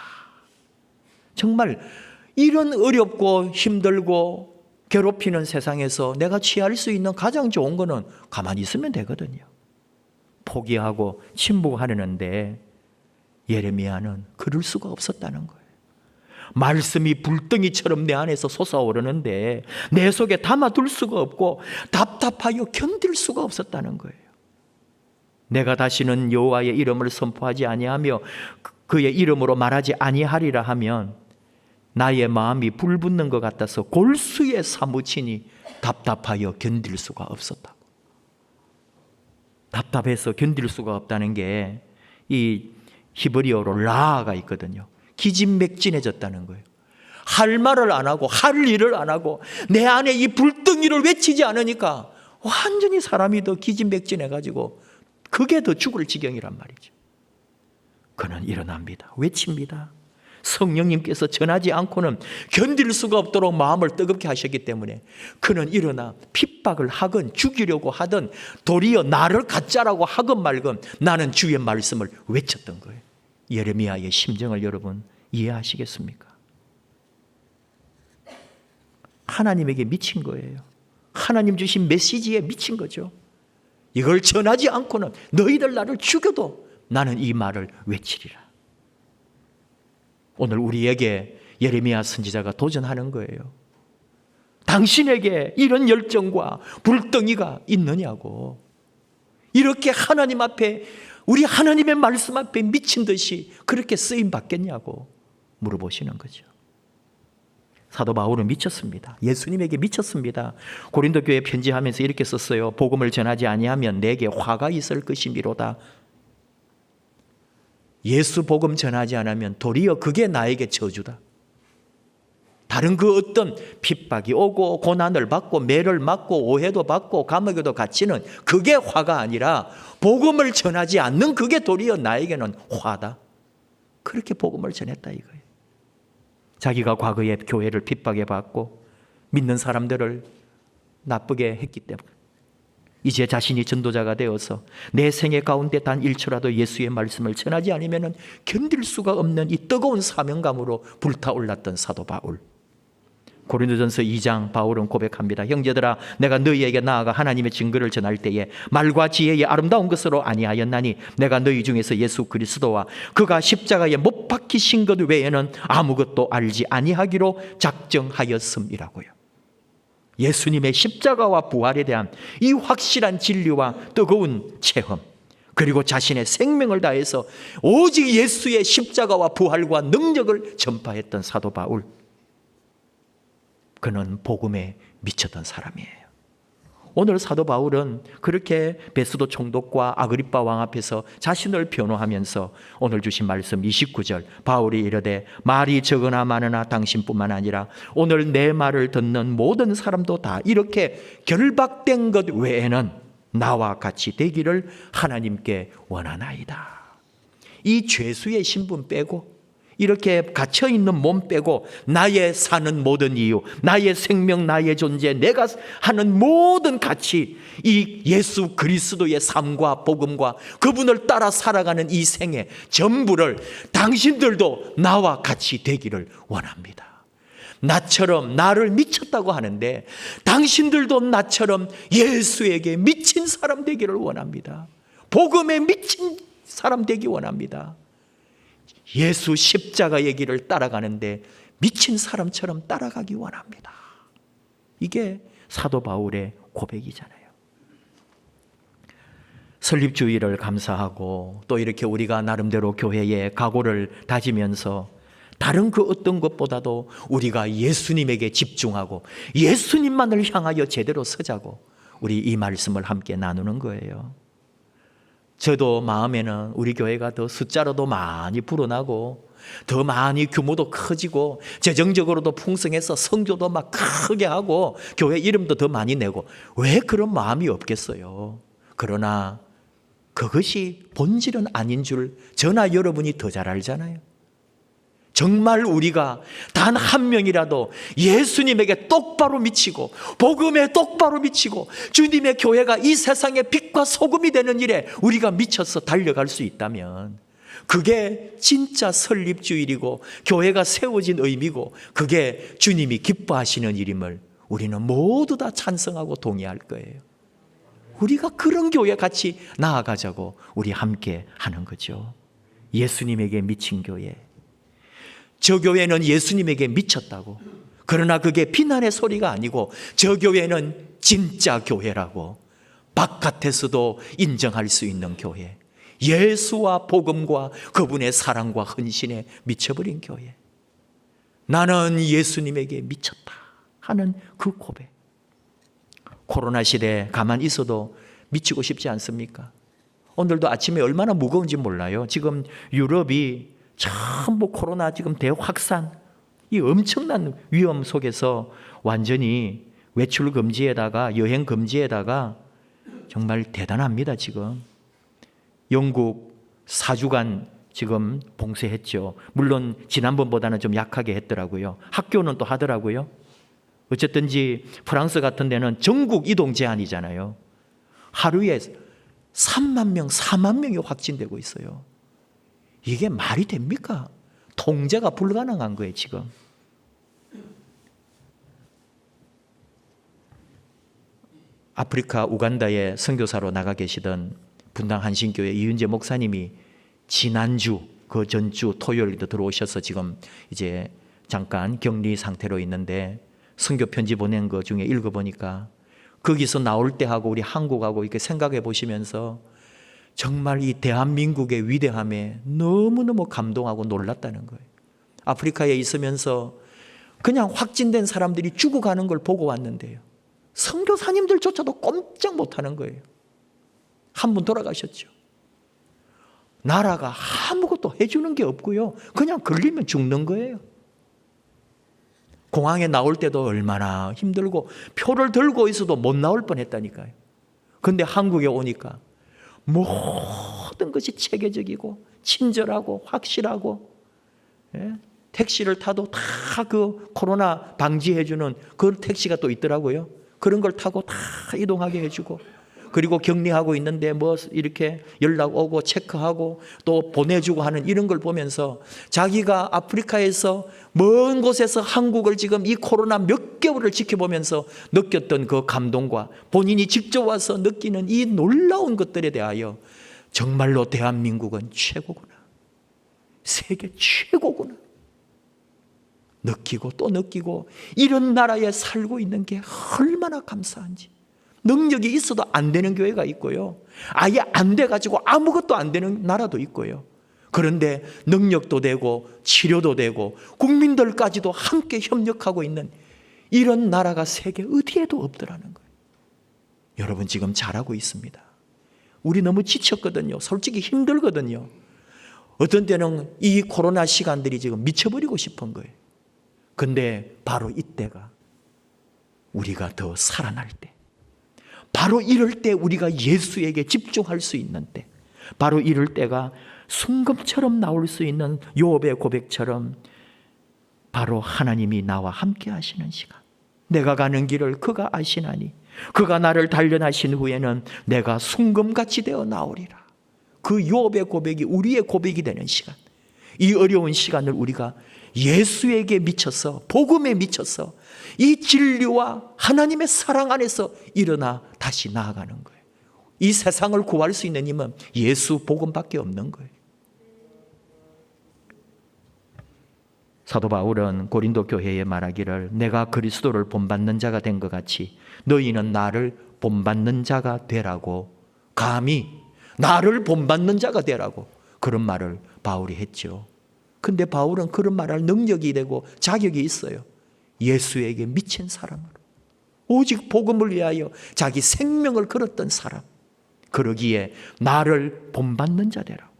정말 이런 어렵고 힘들고 괴롭히는 세상에서 내가 취할 수 있는 가장 좋은 거는 가만히 있으면 되거든요. 포기하고 침묵하려는데 예레미야는 그럴 수가 없었다는 거예요. 말씀이 불덩이처럼 내 안에서 솟아오르는데 내 속에 담아둘 수가 없고 답답하여 견딜 수가 없었다는 거예요. 내가 다시는 여호와의 이름을 선포하지 아니하며 그의 이름으로 말하지 아니하리라 하면 나의 마음이 불붙는 것 같아서 골수에 사무치니 답답하여 견딜 수가 없었다. 답답해서 견딜 수가 없다는 게 이 히브리어로 라가 있거든요. 기진맥진해졌다는 거예요. 할 말을 안 하고 할 일을 안 하고 내 안에 이 불덩이를 외치지 않으니까 완전히 사람이 더 기진맥진해가지고 그게 더 죽을 지경이란 말이죠. 그는 일어납니다. 외칩니다. 성령님께서 전하지 않고는 견딜 수가 없도록 마음을 뜨겁게 하셨기 때문에 그는 일어나 핍박을 하건 죽이려고 하든 도리어 나를 가짜라고 하건 말건 나는 주의 말씀을 외쳤던 거예요. 예레미야의 심정을 여러분 이해하시겠습니까? 하나님에게 미친 거예요. 하나님 주신 메시지에 미친 거죠. 이걸 전하지 않고는 너희들 나를 죽여도 나는 이 말을 외치리라. 오늘 우리에게 예레미야 선지자가 도전하는 거예요. 당신에게 이런 열정과 불덩이가 있느냐고. 이렇게 하나님 앞에 우리 하나님의 말씀 앞에 미친 듯이 그렇게 쓰임 받겠냐고 물어보시는 거죠. 사도 바울은 미쳤습니다. 예수님에게 미쳤습니다. 고린도 교회에 편지하면서 이렇게 썼어요. 복음을 전하지 아니하면 내게 화가 있을 것이미로다. 예수 복음 전하지 않으면 도리어 그게 나에게 저주다. 다른 그 어떤 핍박이 오고 고난을 받고 매를 맞고 오해도 받고 감옥에도 갇히는 그게 화가 아니라 복음을 전하지 않는 그게 도리어 나에게는 화다. 그렇게 복음을 전했다 이거예요. 자기가 과거에 교회를 핍박해 받고 믿는 사람들을 나쁘게 했기 때문에 이제 자신이 전도자가 되어서 내 생애 가운데 단 1초라도 예수의 말씀을 전하지 않으면 견딜 수가 없는 이 뜨거운 사명감으로 불타올랐던 사도 바울. 고린도전서 2장 바울은 고백합니다. 형제들아 내가 너희에게 나아가 하나님의 증거를 전할 때에 말과 지혜의 아름다운 것으로 아니하였나니 내가 너희 중에서 예수 그리스도와 그가 십자가에 못 박히신 것 외에는 아무것도 알지 아니하기로 작정하였음이라고요. 예수님의 십자가와 부활에 대한 이 확실한 진리와 뜨거운 체험, 그리고 자신의 생명을 다해서 오직 예수의 십자가와 부활과 능력을 전파했던 사도 바울. 그는 복음에 미쳤던 사람이에요. 오늘 사도 바울은 그렇게 베스도 총독과 아그리빠 왕 앞에서 자신을 변호하면서 오늘 주신 말씀 29절 바울이 이르되 말이 적으나 많으나 당신뿐만 아니라 오늘 내 말을 듣는 모든 사람도 다 이렇게 결박된 것 외에는 나와 같이 되기를 하나님께 원하나이다. 이 죄수의 신분 빼고 이렇게 갇혀있는 몸 빼고 나의 사는 모든 이유, 나의 생명, 나의 존재, 내가 하는 모든 가치, 이 예수 그리스도의 삶과 복음과 그분을 따라 살아가는 이 생애 전부를 당신들도 나와 같이 되기를 원합니다. 나처럼 나를 미쳤다고 하는데 당신들도 나처럼 예수에게 미친 사람 되기를 원합니다. 복음에 미친 사람 되기 원합니다. 예수 십자가의 길을 따라가는데 미친 사람처럼 따라가기 원합니다. 이게 사도 바울의 고백이잖아요. 설립주의를 감사하고 또 이렇게 우리가 나름대로 교회에 각오를 다지면서 다른 그 어떤 것보다도 우리가 예수님에게 집중하고 예수님만을 향하여 제대로 서자고 우리 이 말씀을 함께 나누는 거예요. 저도 마음에는 우리 교회가 더 숫자로도 많이 불어나고 더 많이 규모도 커지고 재정적으로도 풍성해서 성교도 막 크게 하고 교회 이름도 더 많이 내고 왜 그런 마음이 없겠어요. 그러나 그것이 본질은 아닌 줄 저나 여러분이 더 잘 알잖아요. 정말 우리가 단 한 명이라도 예수님에게 똑바로 미치고 복음에 똑바로 미치고 주님의 교회가 이 세상의 빛과 소금이 되는 일에 우리가 미쳐서 달려갈 수 있다면 그게 진짜 설립주일이고 교회가 세워진 의미고 그게 주님이 기뻐하시는 일임을 우리는 모두 다 찬성하고 동의할 거예요. 우리가 그런 교회 같이 나아가자고 우리 함께 하는 거죠. 예수님에게 미친 교회. 저 교회는 예수님에게 미쳤다고. 그러나 그게 비난의 소리가 아니고 저 교회는 진짜 교회라고 바깥에서도 인정할 수 있는 교회. 예수와 복음과 그분의 사랑과 헌신에 미쳐버린 교회. 나는 예수님에게 미쳤다 하는 그 고백. 코로나 시대에 가만히 있어도 미치고 싶지 않습니까? 오늘도 아침에 얼마나 무거운지 몰라요. 지금 유럽이 전부 코로나 지금 대확산, 이 엄청난 위험 속에서 완전히 외출 금지에다가 여행 금지에다가 정말 대단합니다. 지금 영국 4주간 지금 봉쇄했죠. 물론 지난번보다는 좀 약하게 했더라고요. 학교는 또 하더라고요. 어쨌든지 프랑스 같은 데는 전국 이동 제한이잖아요. 하루에 3만 명, 4만 명이 확진되고 있어요. 이게 말이 됩니까? 통제가 불가능한 거예요, 지금. 아프리카 우간다에 선교사로 나가 계시던 분당 한신교회 이윤재 목사님이 지난주, 그 전주 토요일에도 들어오셔서 지금 이제 잠깐 격리 상태로 있는데 선교 편지 보낸 거 중에 읽어보니까 거기서 나올 때하고 우리 한국하고 이렇게 생각해 보시면서 정말 이 대한민국의 위대함에 너무너무 감동하고 놀랐다는 거예요. 아프리카에 있으면서 그냥 확진된 사람들이 죽어가는 걸 보고 왔는데요. 선교사님들조차도 꼼짝 못하는 거예요. 한 분 돌아가셨죠. 나라가 아무것도 해주는 게 없고요. 그냥 걸리면 죽는 거예요. 공항에 나올 때도 얼마나 힘들고 표를 들고 있어도 못 나올 뻔했다니까요. 그런데 한국에 오니까 모든 것이 체계적이고 친절하고 확실하고, 예? 택시를 타도 다 그 코로나 방지해주는 그 택시가 또 있더라고요. 그런 걸 타고 다 이동하게 해주고, 그리고 격리하고 있는데 뭐 이렇게 연락 오고 체크하고 또 보내주고 하는 이런 걸 보면서 자기가 아프리카에서 먼 곳에서 한국을 지금 이 코로나 몇 개월을 지켜보면서 느꼈던 그 감동과 본인이 직접 와서 느끼는 이 놀라운 것들에 대하여 정말로 대한민국은 최고구나, 세계 최고구나 느끼고 또 느끼고, 이런 나라에 살고 있는 게 얼마나 감사한지. 능력이 있어도 안 되는 교회가 있고요, 아예 안 돼가지고 아무것도 안 되는 나라도 있고요. 그런데 능력도 되고 치료도 되고 국민들까지도 함께 협력하고 있는 이런 나라가 세계 어디에도 없더라는 거예요. 여러분 지금 잘하고 있습니다. 우리 너무 지쳤거든요. 솔직히 힘들거든요. 어떤 때는 이 코로나 시간들이 지금 미쳐버리고 싶은 거예요. 근데 바로 이때가 우리가 더 살아날 때, 바로 이럴 때 우리가 예수에게 집중할 수 있는 때, 바로 이럴 때가 순금처럼 나올 수 있는 요업의 고백처럼 바로 하나님이 나와 함께 하시는 시간. 내가 가는 길을 그가 아시나니 그가 나를 단련하신 후에는 내가 순금같이 되어 나오리라. 그 요업의 고백이 우리의 고백이 되는 시간. 이 어려운 시간을 우리가 예수에게 미쳐서, 복음에 미쳐서 이 진리와 하나님의 사랑 안에서 일어나 다시 나아가는 거예요. 이 세상을 구할 수 있는 힘은 예수 복음밖에 없는 거예요. 사도 바울은 고린도 교회에 말하기를 내가 그리스도를 본받는 자가 된 것 같이 너희는 나를 본받는 자가 되라고, 감히 나를 본받는 자가 되라고 그런 말을 바울이 했죠. 근데 바울은 그런 말할 능력이 되고 자격이 있어요. 예수에게 미친 사람으로, 오직 복음을 위하여 자기 생명을 걸었던 사람. 그러기에 나를 본받는 자 되라고,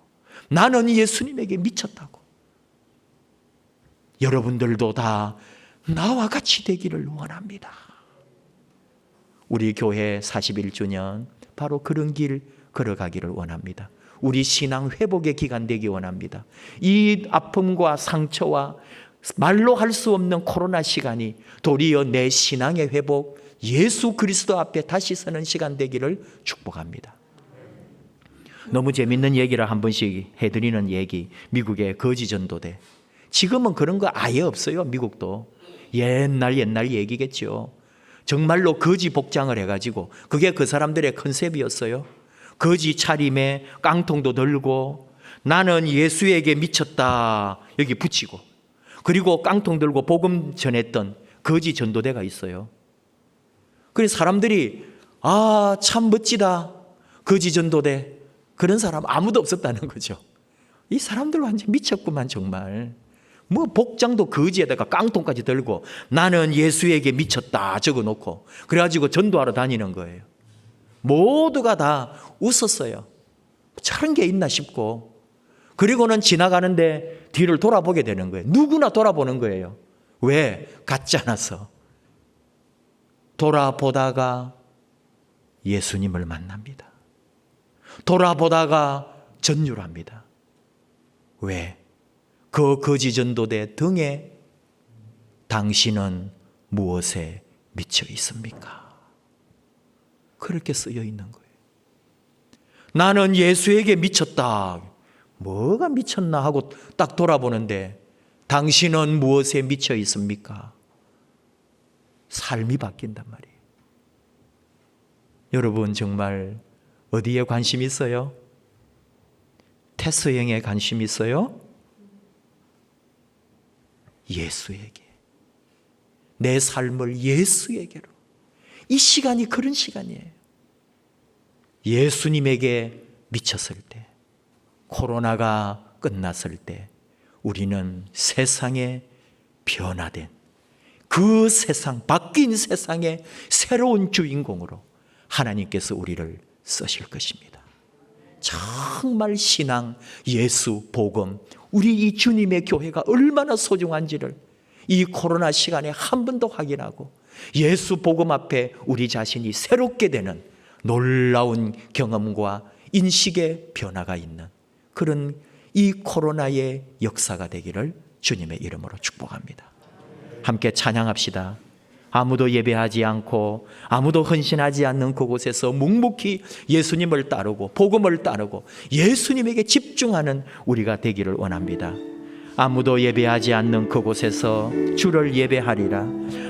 나는 예수님에게 미쳤다고. 여러분들도 다 나와 같이 되기를 원합니다. 우리 교회 41주년 바로 그런 길 걸어가기를 원합니다. 우리 신앙 회복의 기간 되기 원합니다. 이 아픔과 상처와 말로 할 수 없는 코로나 시간이 도리어 내 신앙의 회복, 예수 그리스도 앞에 다시 서는 시간 되기를 축복합니다. 너무 재밌는 얘기를 한 번씩 해드리는 얘기, 미국의 거지 전도대. 지금은 그런 거 아예 없어요. 미국도 옛날 얘기겠죠. 정말로 거지 복장을 해가지고 그게 그 사람들의 컨셉이었어요. 거지 차림에 깡통도 들고 나는 예수에게 미쳤다 여기 붙이고, 그리고 깡통 들고 복음 전했던 거지 전도대가 있어요. 그래서 사람들이 참 멋지다 거지 전도대, 그런 사람 아무도 없었다는 거죠. 이 사람들 완전 미쳤구만 정말. 뭐 복장도 거지에다가 깡통까지 들고 나는 예수에게 미쳤다 적어놓고 그래가지고 전도하러 다니는 거예요. 모두가 다 웃었어요. 저런 게 있나 싶고, 그리고는 지나가는데 뒤를 돌아보게 되는 거예요. 누구나 돌아보는 거예요. 왜? 가짜나서. 돌아보다가 예수님을 만납니다. 돌아보다가 전율합니다. 왜? 그 거지 전도대 등에 당신은 무엇에 미쳐 있습니까? 그렇게 쓰여 있는 거예요. 나는 예수에게 미쳤다. 뭐가 미쳤나 하고 딱 돌아보는데 당신은 무엇에 미쳐 있습니까? 삶이 바뀐단 말이에요. 여러분 정말 어디에 관심 있어요? 테스형에 관심 있어요? 예수에게. 내 삶을 예수에게로. 이 시간이 그런 시간이에요. 예수님에게 미쳤을 때, 코로나가 끝났을 때 우리는 세상에 변화된 그 세상, 바뀐 세상의 새로운 주인공으로 하나님께서 우리를 쓰실 것입니다. 정말 신앙, 예수, 복음, 우리 이 주님의 교회가 얼마나 소중한지를 이 코로나 시간에 한 번 더 확인하고 예수 복음 앞에 우리 자신이 새롭게 되는 놀라운 경험과 인식의 변화가 있는 그런 이 코로나의 역사가 되기를 주님의 이름으로 축복합니다. 함께 찬양합시다. 아무도 예배하지 않고 아무도 헌신하지 않는 그곳에서 묵묵히 예수님을 따르고 복음을 따르고 예수님에게 집중하는 우리가 되기를 원합니다. 아무도 예배하지 않는 그곳에서 주를 예배하리라.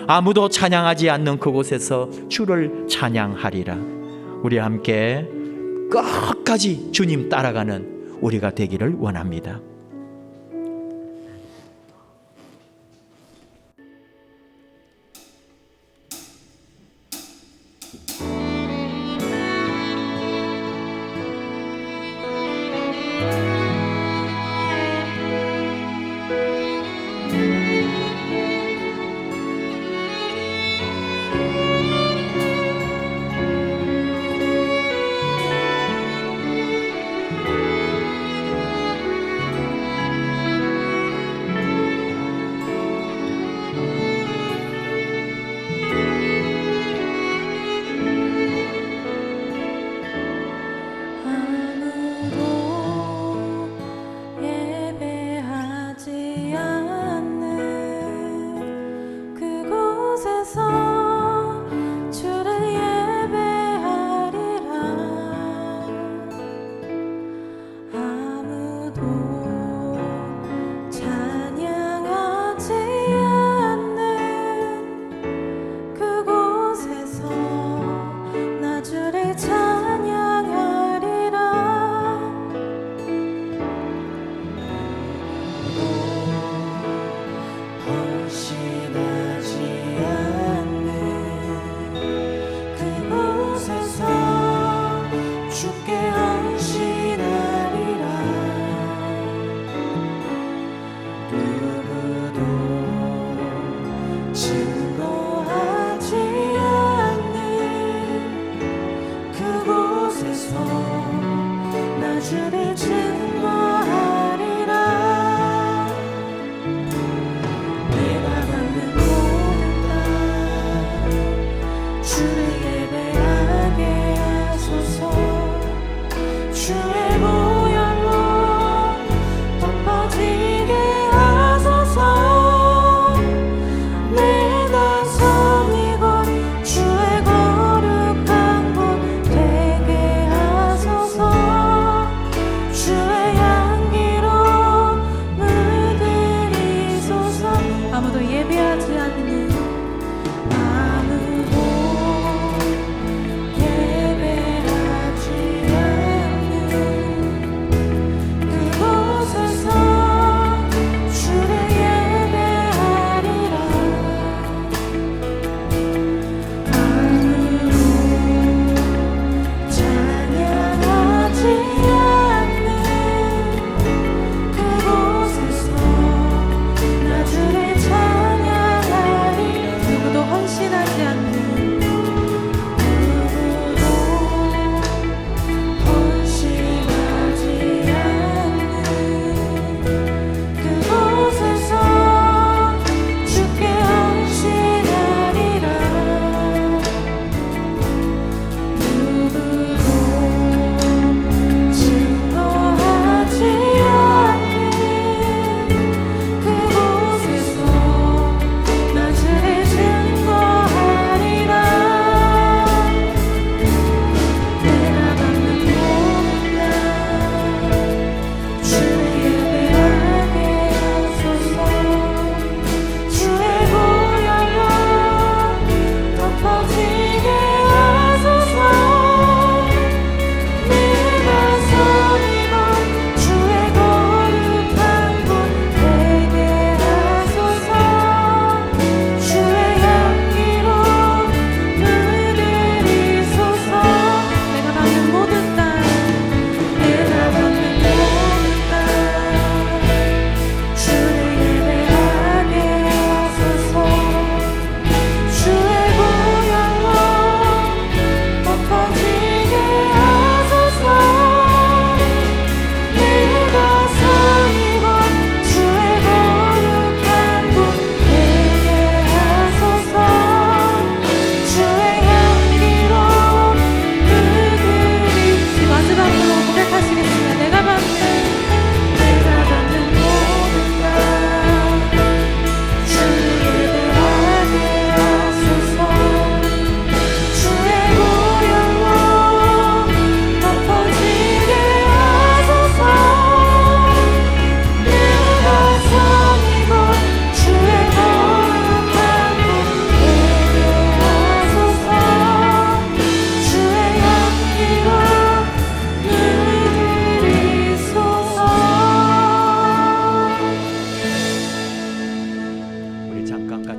아무도 찬양하지 않는 그곳에서 주를 찬양하리라. 우리 함께 끝까지 주님 따라가는 우리가 되기를 원합니다.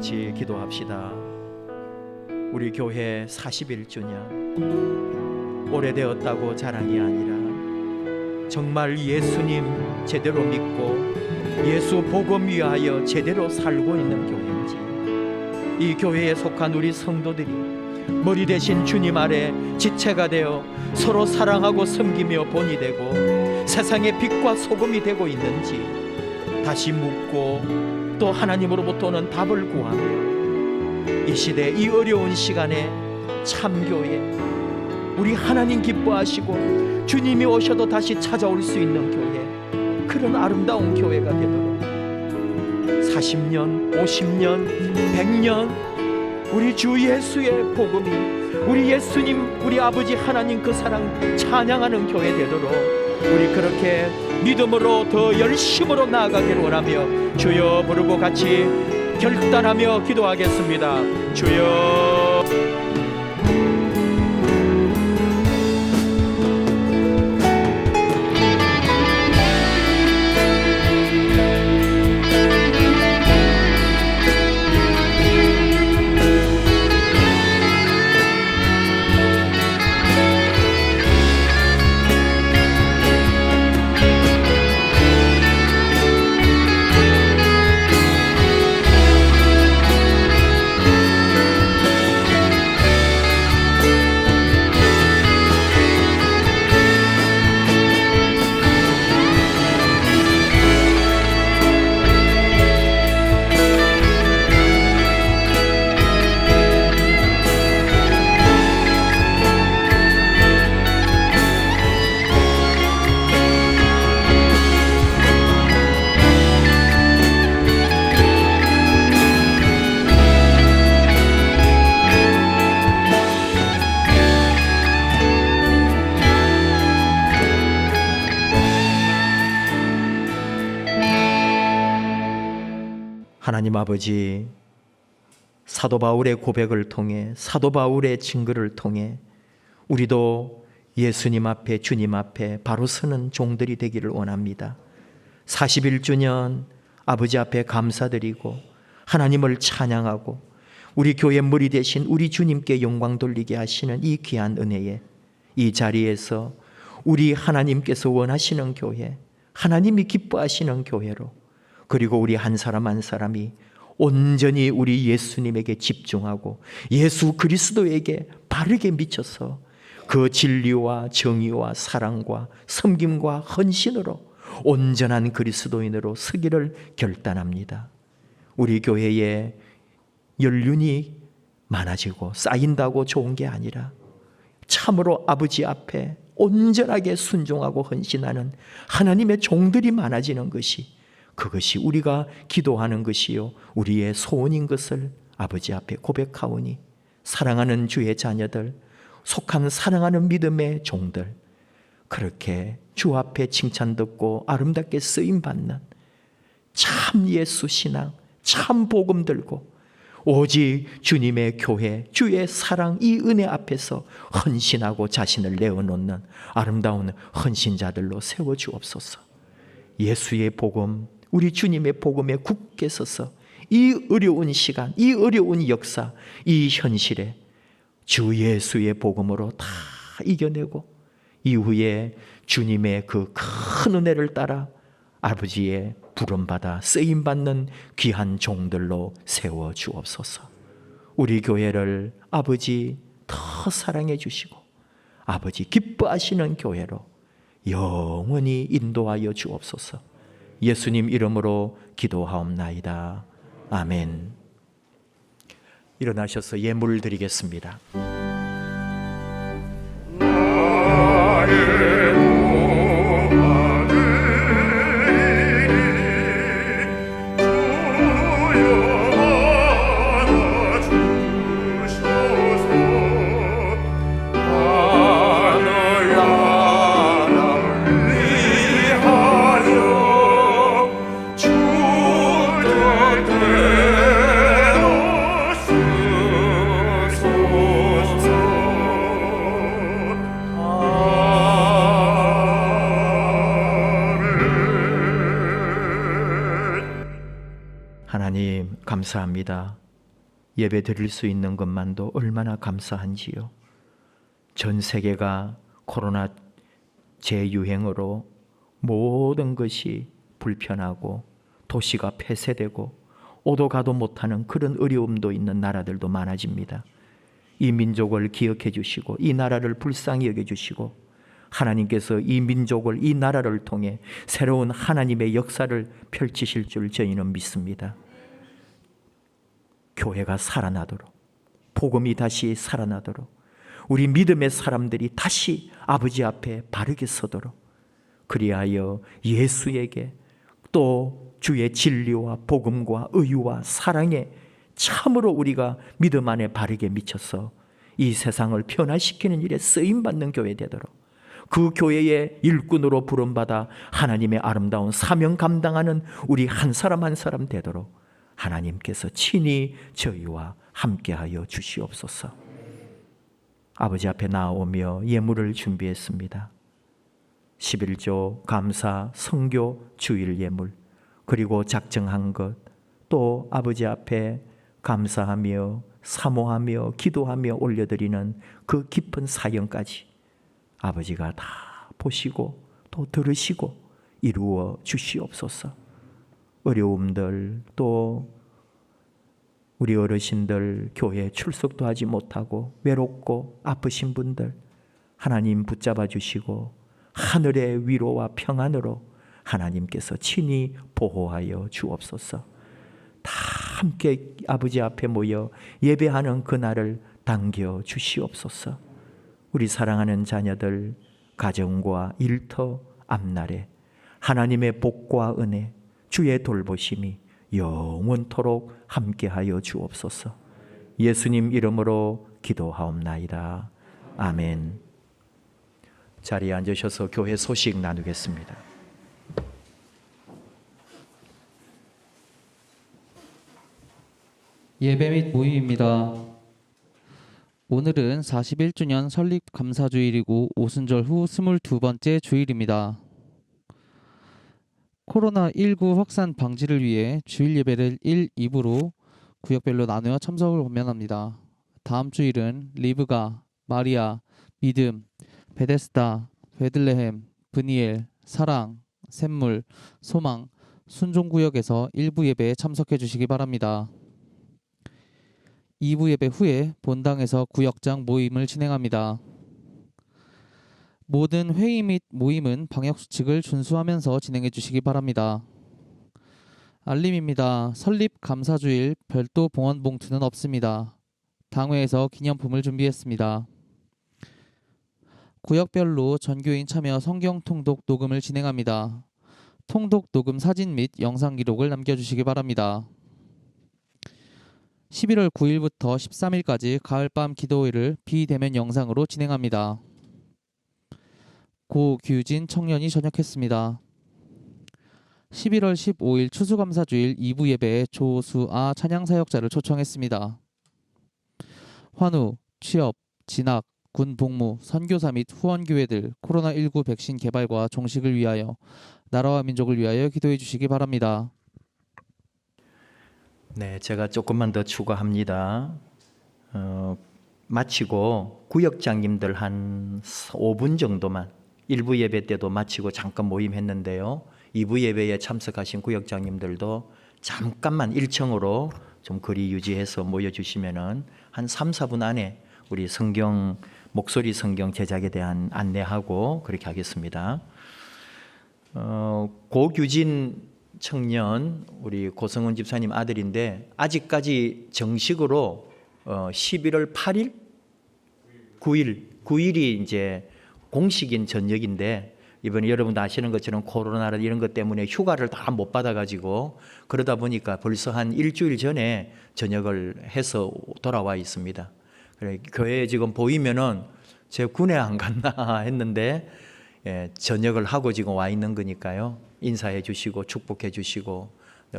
같이 기도합시다. 우리 교회 41주년 오래되었다고 자랑이 아니라 정말 예수님 제대로 믿고 예수 복음 위하여 제대로 살고 있는 교회인지, 이 교회에 속한 우리 성도들이 머리 대신 주님 아래 지체가 되어 서로 사랑하고 섬기며 본이 되고 세상의 빛과 소금이 되고 있는지 다시 묻고 또 하나님으로부터 오는 답을 구하며 이 시대 이 어려운 시간에 참교회, 우리 하나님 기뻐하시고 주님이 오셔도 다시 찾아올 수 있는 교회, 그런 아름다운 교회가 되도록 40년, 50년, 100년 우리 주 예수의 복음이, 우리 예수님, 우리 아버지 하나님 그 사랑 찬양하는 교회 되도록 우리 그렇게 믿음으로 더 열심으로 나아가기를 원하며 주여 부르고 같이 결단하며 기도하겠습니다. 주여. 하나님 아버지, 사도 바울의 고백을 통해, 사도 바울의 증거를 통해 우리도 예수님 앞에, 주님 앞에 바로 서는 종들이 되기를 원합니다. 41주년 아버지 앞에 감사드리고 하나님을 찬양하고 우리 교회 머리 대신 우리 주님께 영광 돌리게 하시는 이 귀한 은혜에, 이 자리에서 우리 하나님께서 원하시는 교회, 하나님이 기뻐하시는 교회로, 그리고 우리 한 사람 한 사람이 온전히 우리 예수님에게 집중하고 예수 그리스도에게 바르게 미쳐서 그 진리와 정의와 사랑과 섬김과 헌신으로 온전한 그리스도인으로 서기를 결단합니다. 우리 교회에 연륜이 많아지고 쌓인다고 좋은 게 아니라 참으로 아버지 앞에 온전하게 순종하고 헌신하는 하나님의 종들이 많아지는 것이, 그것이 우리가 기도하는 것이요 우리의 소원인 것을 아버지 앞에 고백하오니, 사랑하는 주의 자녀들, 속한 사랑하는 믿음의 종들, 그렇게 주 앞에 칭찬 듣고 아름답게 쓰임받는 참 예수 신앙, 참 복음 들고 오직 주님의 교회, 주의 사랑, 이 은혜 앞에서 헌신하고 자신을 내어놓는 아름다운 헌신자들로 세워주옵소서. 예수의 복음, 우리 주님의 복음에 굳게 서서 이 어려운 시간, 이 어려운 역사, 이 현실에 주 예수의 복음으로 다 이겨내고 이후에 주님의 그 큰 은혜를 따라 아버지의 부름받아 쓰임받는 귀한 종들로 세워주옵소서. 우리 교회를 아버지 더 사랑해 주시고 아버지 기뻐하시는 교회로 영원히 인도하여 주옵소서. 예수님 이름으로 기도하옵나이다. 아멘. 일어나셔서 예물 드리겠습니다. 하나님 감사합니다. 예배 드릴 수 있는 것만도 얼마나 감사한지요. 전 세계가 코로나 재유행으로 모든 것이 불편하고 도시가 폐쇄되고 오도 가도 못하는 그런 어려움도 있는 나라들도 많아집니다. 이 민족을 기억해 주시고 이 나라를 불쌍히 여겨 주시고 하나님께서 이 민족을 이 나라를 통해 새로운 하나님의 역사를 펼치실 줄 저희는 믿습니다. 교회가 살아나도록, 복음이 다시 살아나도록, 우리 믿음의 사람들이 다시 아버지 앞에 바르게 서도록, 그리하여 예수에게 또 주의 진리와 복음과 의와 사랑에 참으로 우리가 믿음 안에 바르게 미쳐서 이 세상을 변화시키는 일에 쓰임받는 교회 되도록, 그 교회의 일꾼으로 부름받아 하나님의 아름다운 사명 감당하는 우리 한 사람 한 사람 되도록 하나님께서 친히 저희와 함께하여 주시옵소서. 아버지 앞에 나오며 예물을 준비했습니다. 11조 감사 성교 주일 예물, 그리고 작정한 것, 또 아버지 앞에 감사하며 사모하며 기도하며 올려드리는 그 깊은 사연까지 아버지가 다 보시고 또 들으시고 이루어 주시옵소서. 어려움들, 또 우리 어르신들 교회에 출석도 하지 못하고 외롭고 아프신 분들 하나님 붙잡아 주시고 하늘의 위로와 평안으로 하나님께서 친히 보호하여 주옵소서. 다 함께 아버지 앞에 모여 예배하는 그날을 당겨 주시옵소서. 우리 사랑하는 자녀들 가정과 일터 앞날에 하나님의 복과 은혜, 주의 돌보심이 영원토록 함께하여 주옵소서. 예수님 이름으로 기도하옵나이다. 아멘. 자리에 앉으셔서 교회 소식 나누겠습니다. 예배 및 모임입니다. 오늘은 41주년 설립 감사주일이고 오순절 후 22번째 주일입니다. 코로나19 확산 방지를 위해 주일 예배를 1, 2부로 구역별로 나누어 참석을 권면합니다. 다음 주일은 리브가, 마리아, 믿음, 베데스다, 베들레헴, 브니엘, 사랑, 샘물, 소망, 순종구역에서 일부 예배에 참석해 주시기 바랍니다. 2부 예배 후에 본당에서 구역장 모임을 진행합니다. 모든 회의 및 모임은 방역수칙을 준수하면서 진행해 주시기 바랍니다. 알림입니다. 설립 감사주일 별도 봉헌 봉투는 없습니다. 당회에서 기념품을 준비했습니다. 구역별로 전교인 참여 성경 통독 녹음을 진행합니다. 통독 녹음 사진 및 영상 기록을 남겨주시기 바랍니다. 11월 9일부터 13일까지 가을밤 기도회를 비대면 영상으로 진행합니다. 고규진 청년이 전역했습니다. 11월 15일 추수감사주일 2부 예배에 조수아 찬양사역자를 초청했습니다. 환우, 취업, 진학, 군 복무, 선교사 및 후원교회들 코로나19 백신 개발과 종식을 위하여 나라와 민족을 위하여 기도해 주시기 바랍니다. 네, 제가 조금만 더 추가합니다. 마치고 구역장님들 한 5분 정도만, 1부 예배 때도 마치고 잠깐 모임했는데요. 2부 예배에 참석하신 구역장님들도 잠깐만 1층으로 좀 거리 유지해서 모여주시면은 한 3, 4분 안에 우리 성경, 목소리 성경 제작에 대한 안내하고 그렇게 하겠습니다. 고규진 청년, 우리 고성은 집사님 아들인데 아직까지 정식으로 11월 8일? 9일이 이제 공식인 전역인데 이번에 여러분도 아시는 것처럼 코로나라 이런 것 때문에 휴가를 다 못 받아가지고 그러다 보니까 벌써 한 일주일 전에 전역을 해서 돌아와 있습니다. 그래, 교회에 지금 보이면은 제 군에 안 갔나 했는데 전역을 하고 지금 와 있는 거니까요. 인사해 주시고 축복해 주시고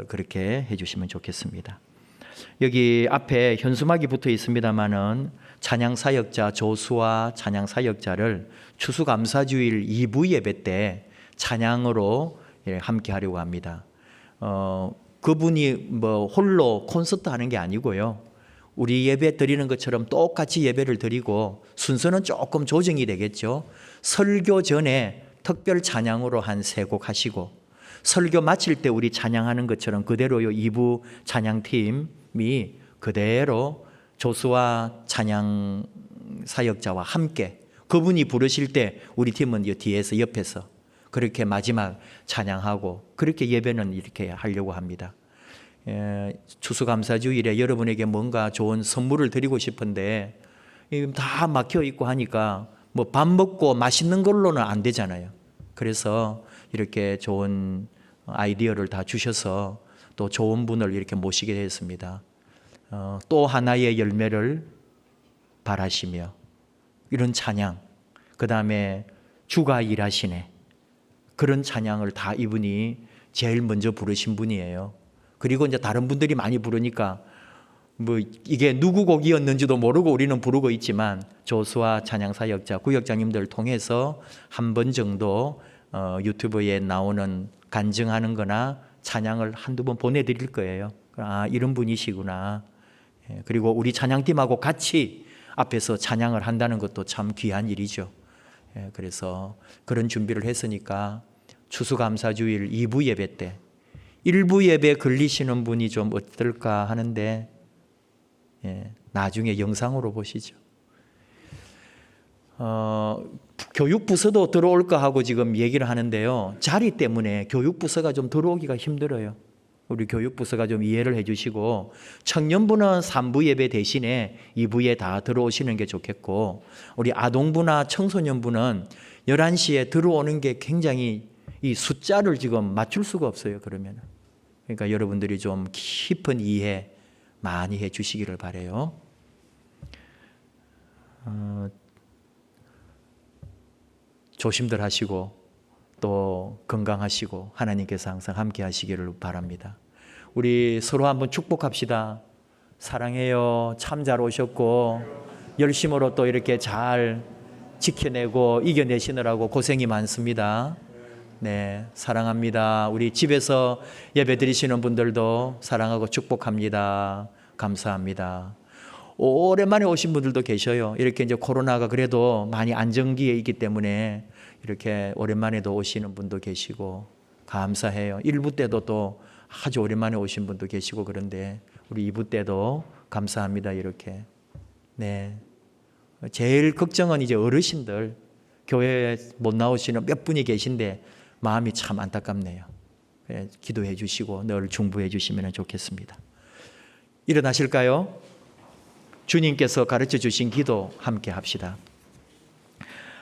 그렇게 해 주시면 좋겠습니다. 여기 앞에 현수막이 붙어 있습니다마는 찬양사역자 조수아 찬양사역자를 추수감사주일 2부 예배 때 찬양으로 함께 하려고 합니다. 그분이 뭐 홀로 콘서트 하는 게 아니고요. 우리 예배 드리는 것처럼 똑같이 예배를 드리고 순서는 조금 조정이 되겠죠. 설교 전에 특별 찬양으로 한 3곡 하시고 설교 마칠 때 우리 찬양하는 것처럼 그대로요 2부 찬양팀이 그대로 조수아 찬양 사역자와 함께 그분이 부르실 때 우리 팀은 뒤에서 옆에서 그렇게 마지막 찬양하고 그렇게 예배는 이렇게 하려고 합니다. 추수감사주일에 여러분에게 뭔가 좋은 선물을 드리고 싶은데 다 막혀 있고 하니까 뭐 밥 먹고 맛있는 걸로는 안 되잖아요. 그래서 이렇게 좋은 아이디어를 다 주셔서 또 좋은 분을 이렇게 모시게 됐습니다. 또 하나의 열매를 바라시며 이런 찬양, 그 다음에 주가 일하시네 그런 찬양을 다 이분이 제일 먼저 부르신 분이에요. 그리고 이제 다른 분들이 많이 부르니까 뭐 이게 누구 곡이었는지도 모르고 우리는 부르고 있지만 조수아 찬양사역자 구역장님들 통해서 한 번 정도 유튜브에 나오는 간증하는 거나 찬양을 한두 번 보내드릴 거예요. 아, 이런 분이시구나. 그리고 우리 찬양팀하고 같이 앞에서 찬양을 한다는 것도 참 귀한 일이죠. 그래서 그런 준비를 했으니까 추수감사주일 2부 예배 때 1부 예배 걸리시는 분이 좀 어떨까 하는데 나중에 영상으로 보시죠. 교육부서도 들어올까 하고 지금 얘기를 하는데요. 자리 때문에 교육부서가 좀 들어오기가 힘들어요. 우리 교육부서가 좀 이해를 해주시고 청년부는 3부 예배 대신에 2부에 다 들어오시는 게 좋겠고 우리 아동부나 청소년부는 11시에 들어오는 게 굉장히 이 숫자를 지금 맞출 수가 없어요. 그러면 그러니까 여러분들이 좀 깊은 이해 많이 해 주시기를 바라요. 조심들 하시고 또 건강하시고 하나님께서 항상 함께 하시기를 바랍니다. 우리 서로 한번 축복합시다. 사랑해요. 참 잘 오셨고 열심으로 또 이렇게 잘 지켜내고 이겨내시느라고 고생이 많습니다. 네, 사랑합니다. 우리 집에서 예배 드리시는 분들도 사랑하고 축복합니다. 감사합니다. 오랜만에 오신 분들도 계셔요. 이렇게 이제 코로나가 그래도 많이 안정기에 있기 때문에 이렇게 오랜만에도 오시는 분도 계시고 감사해요. 1부 때도 또 아주 오랜만에 오신 분도 계시고 그런데 우리 2부 때도 감사합니다. 이렇게. 네. 제일 걱정은 이제 어르신들 교회에 못 나오시는 몇 분이 계신데 마음이 참 안타깝네요. 기도해 주시고 늘 중보해 주시면 좋겠습니다. 일어나실까요? 주님께서 가르쳐 주신 기도 함께 합시다.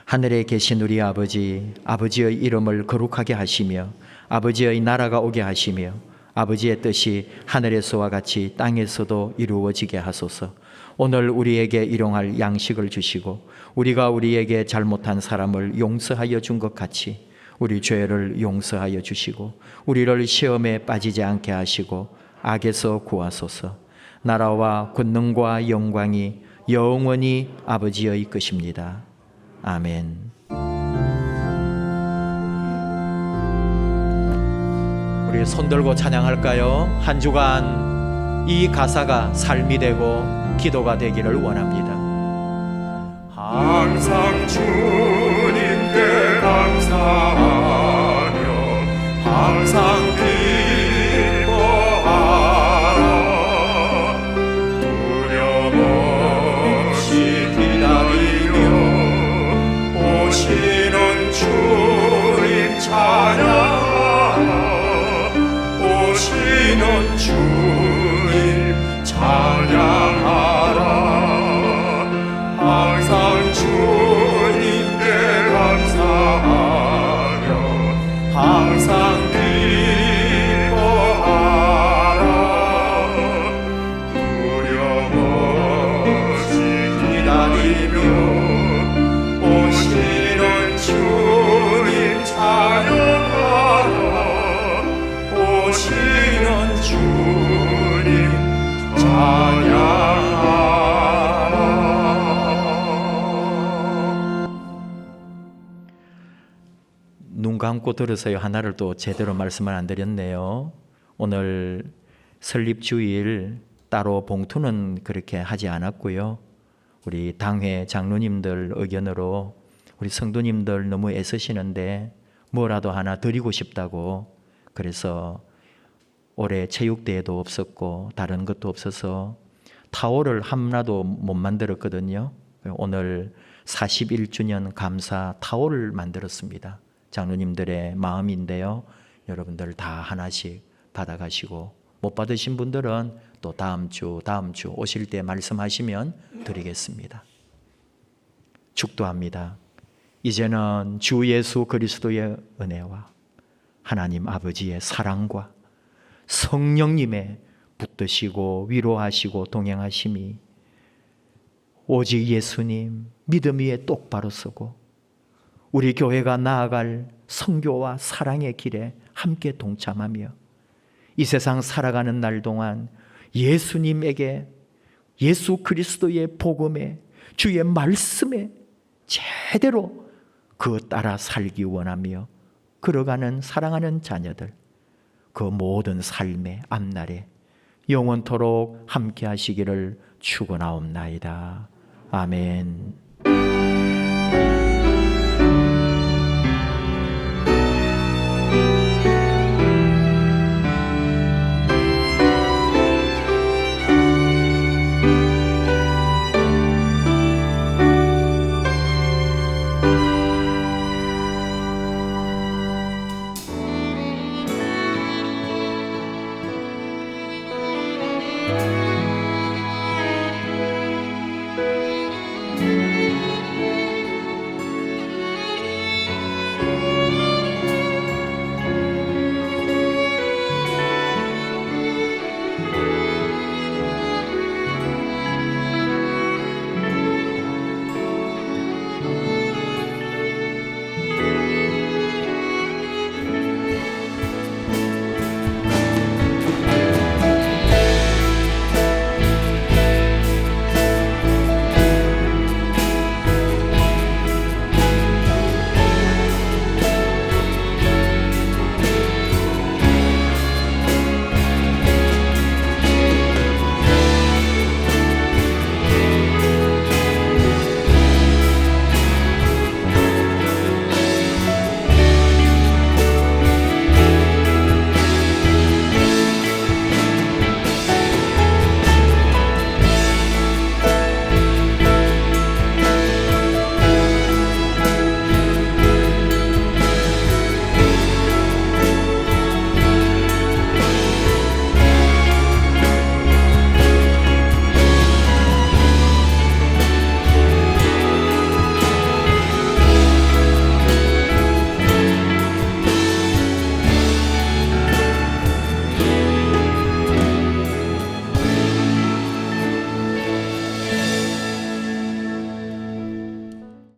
하늘에 계신 우리 아버지, 아버지의 이름을 거룩하게 하시며 아버지의 나라가 오게 하시며 아버지의 뜻이 하늘에서와 같이 땅에서도 이루어지게 하소서. 오늘 우리에게 일용할 양식을 주시고 우리가 우리에게 잘못한 사람을 용서하여 준 것 같이 우리 죄를 용서하여 주시고 우리를 시험에 빠지지 않게 하시고 악에서 구하소서. 나라와 권능과 영광이 영원히 아버지의 것입니다. 아멘. 우리 손들고 찬양할까요? 한 주간 이 가사가 삶이 되고 기도가 되기를 원합니다. 항상 주님께 감사하며 항상 기뻐하라. 두려움 없이 기다리며 오시는 주님 찬양하라. 오시는 주님 찬양하라. 항상 주님께 감사하며 항상 기뻐하라. 두려움 없이 기다리며 오시는 주님 찬양하라. 오시는 주님 찬양하라. 눈 감고 들으세요. 하나를 또 제대로 말씀을 안 드렸네요. 오늘 설립주일 따로 봉투는 그렇게 하지 않았고요. 우리 당회 장로님들 의견으로 우리 성도님들 너무 애쓰시는데 뭐라도 하나 드리고 싶다고, 그래서 올해 체육대회도 없었고 다른 것도 없어서 타올을 하나도 못 만들었거든요. 오늘 41주년 감사 타올을 만들었습니다. 장로님들의 마음인데요. 여러분들 다 하나씩 받아가시고, 못 받으신 분들은 또 다음 주 오실 때 말씀하시면 드리겠습니다. 축도합니다. 이제는 주 예수 그리스도의 은혜와 하나님 아버지의 사랑과 성령님의 붙드시고 위로하시고 동행하심이 오직 예수님 믿음 위에 똑바로 서고 우리 교회가 나아갈 선교와 사랑의 길에 함께 동참하며 이 세상 살아가는 날 동안 예수님에게, 예수 그리스도의 복음에, 주의 말씀에 제대로 그 따라 살기 원하며 걸어가는 사랑하는 자녀들, 그 모든 삶의 앞날에 영원토록 함께 하시기를 축원하옵나이다. 아멘.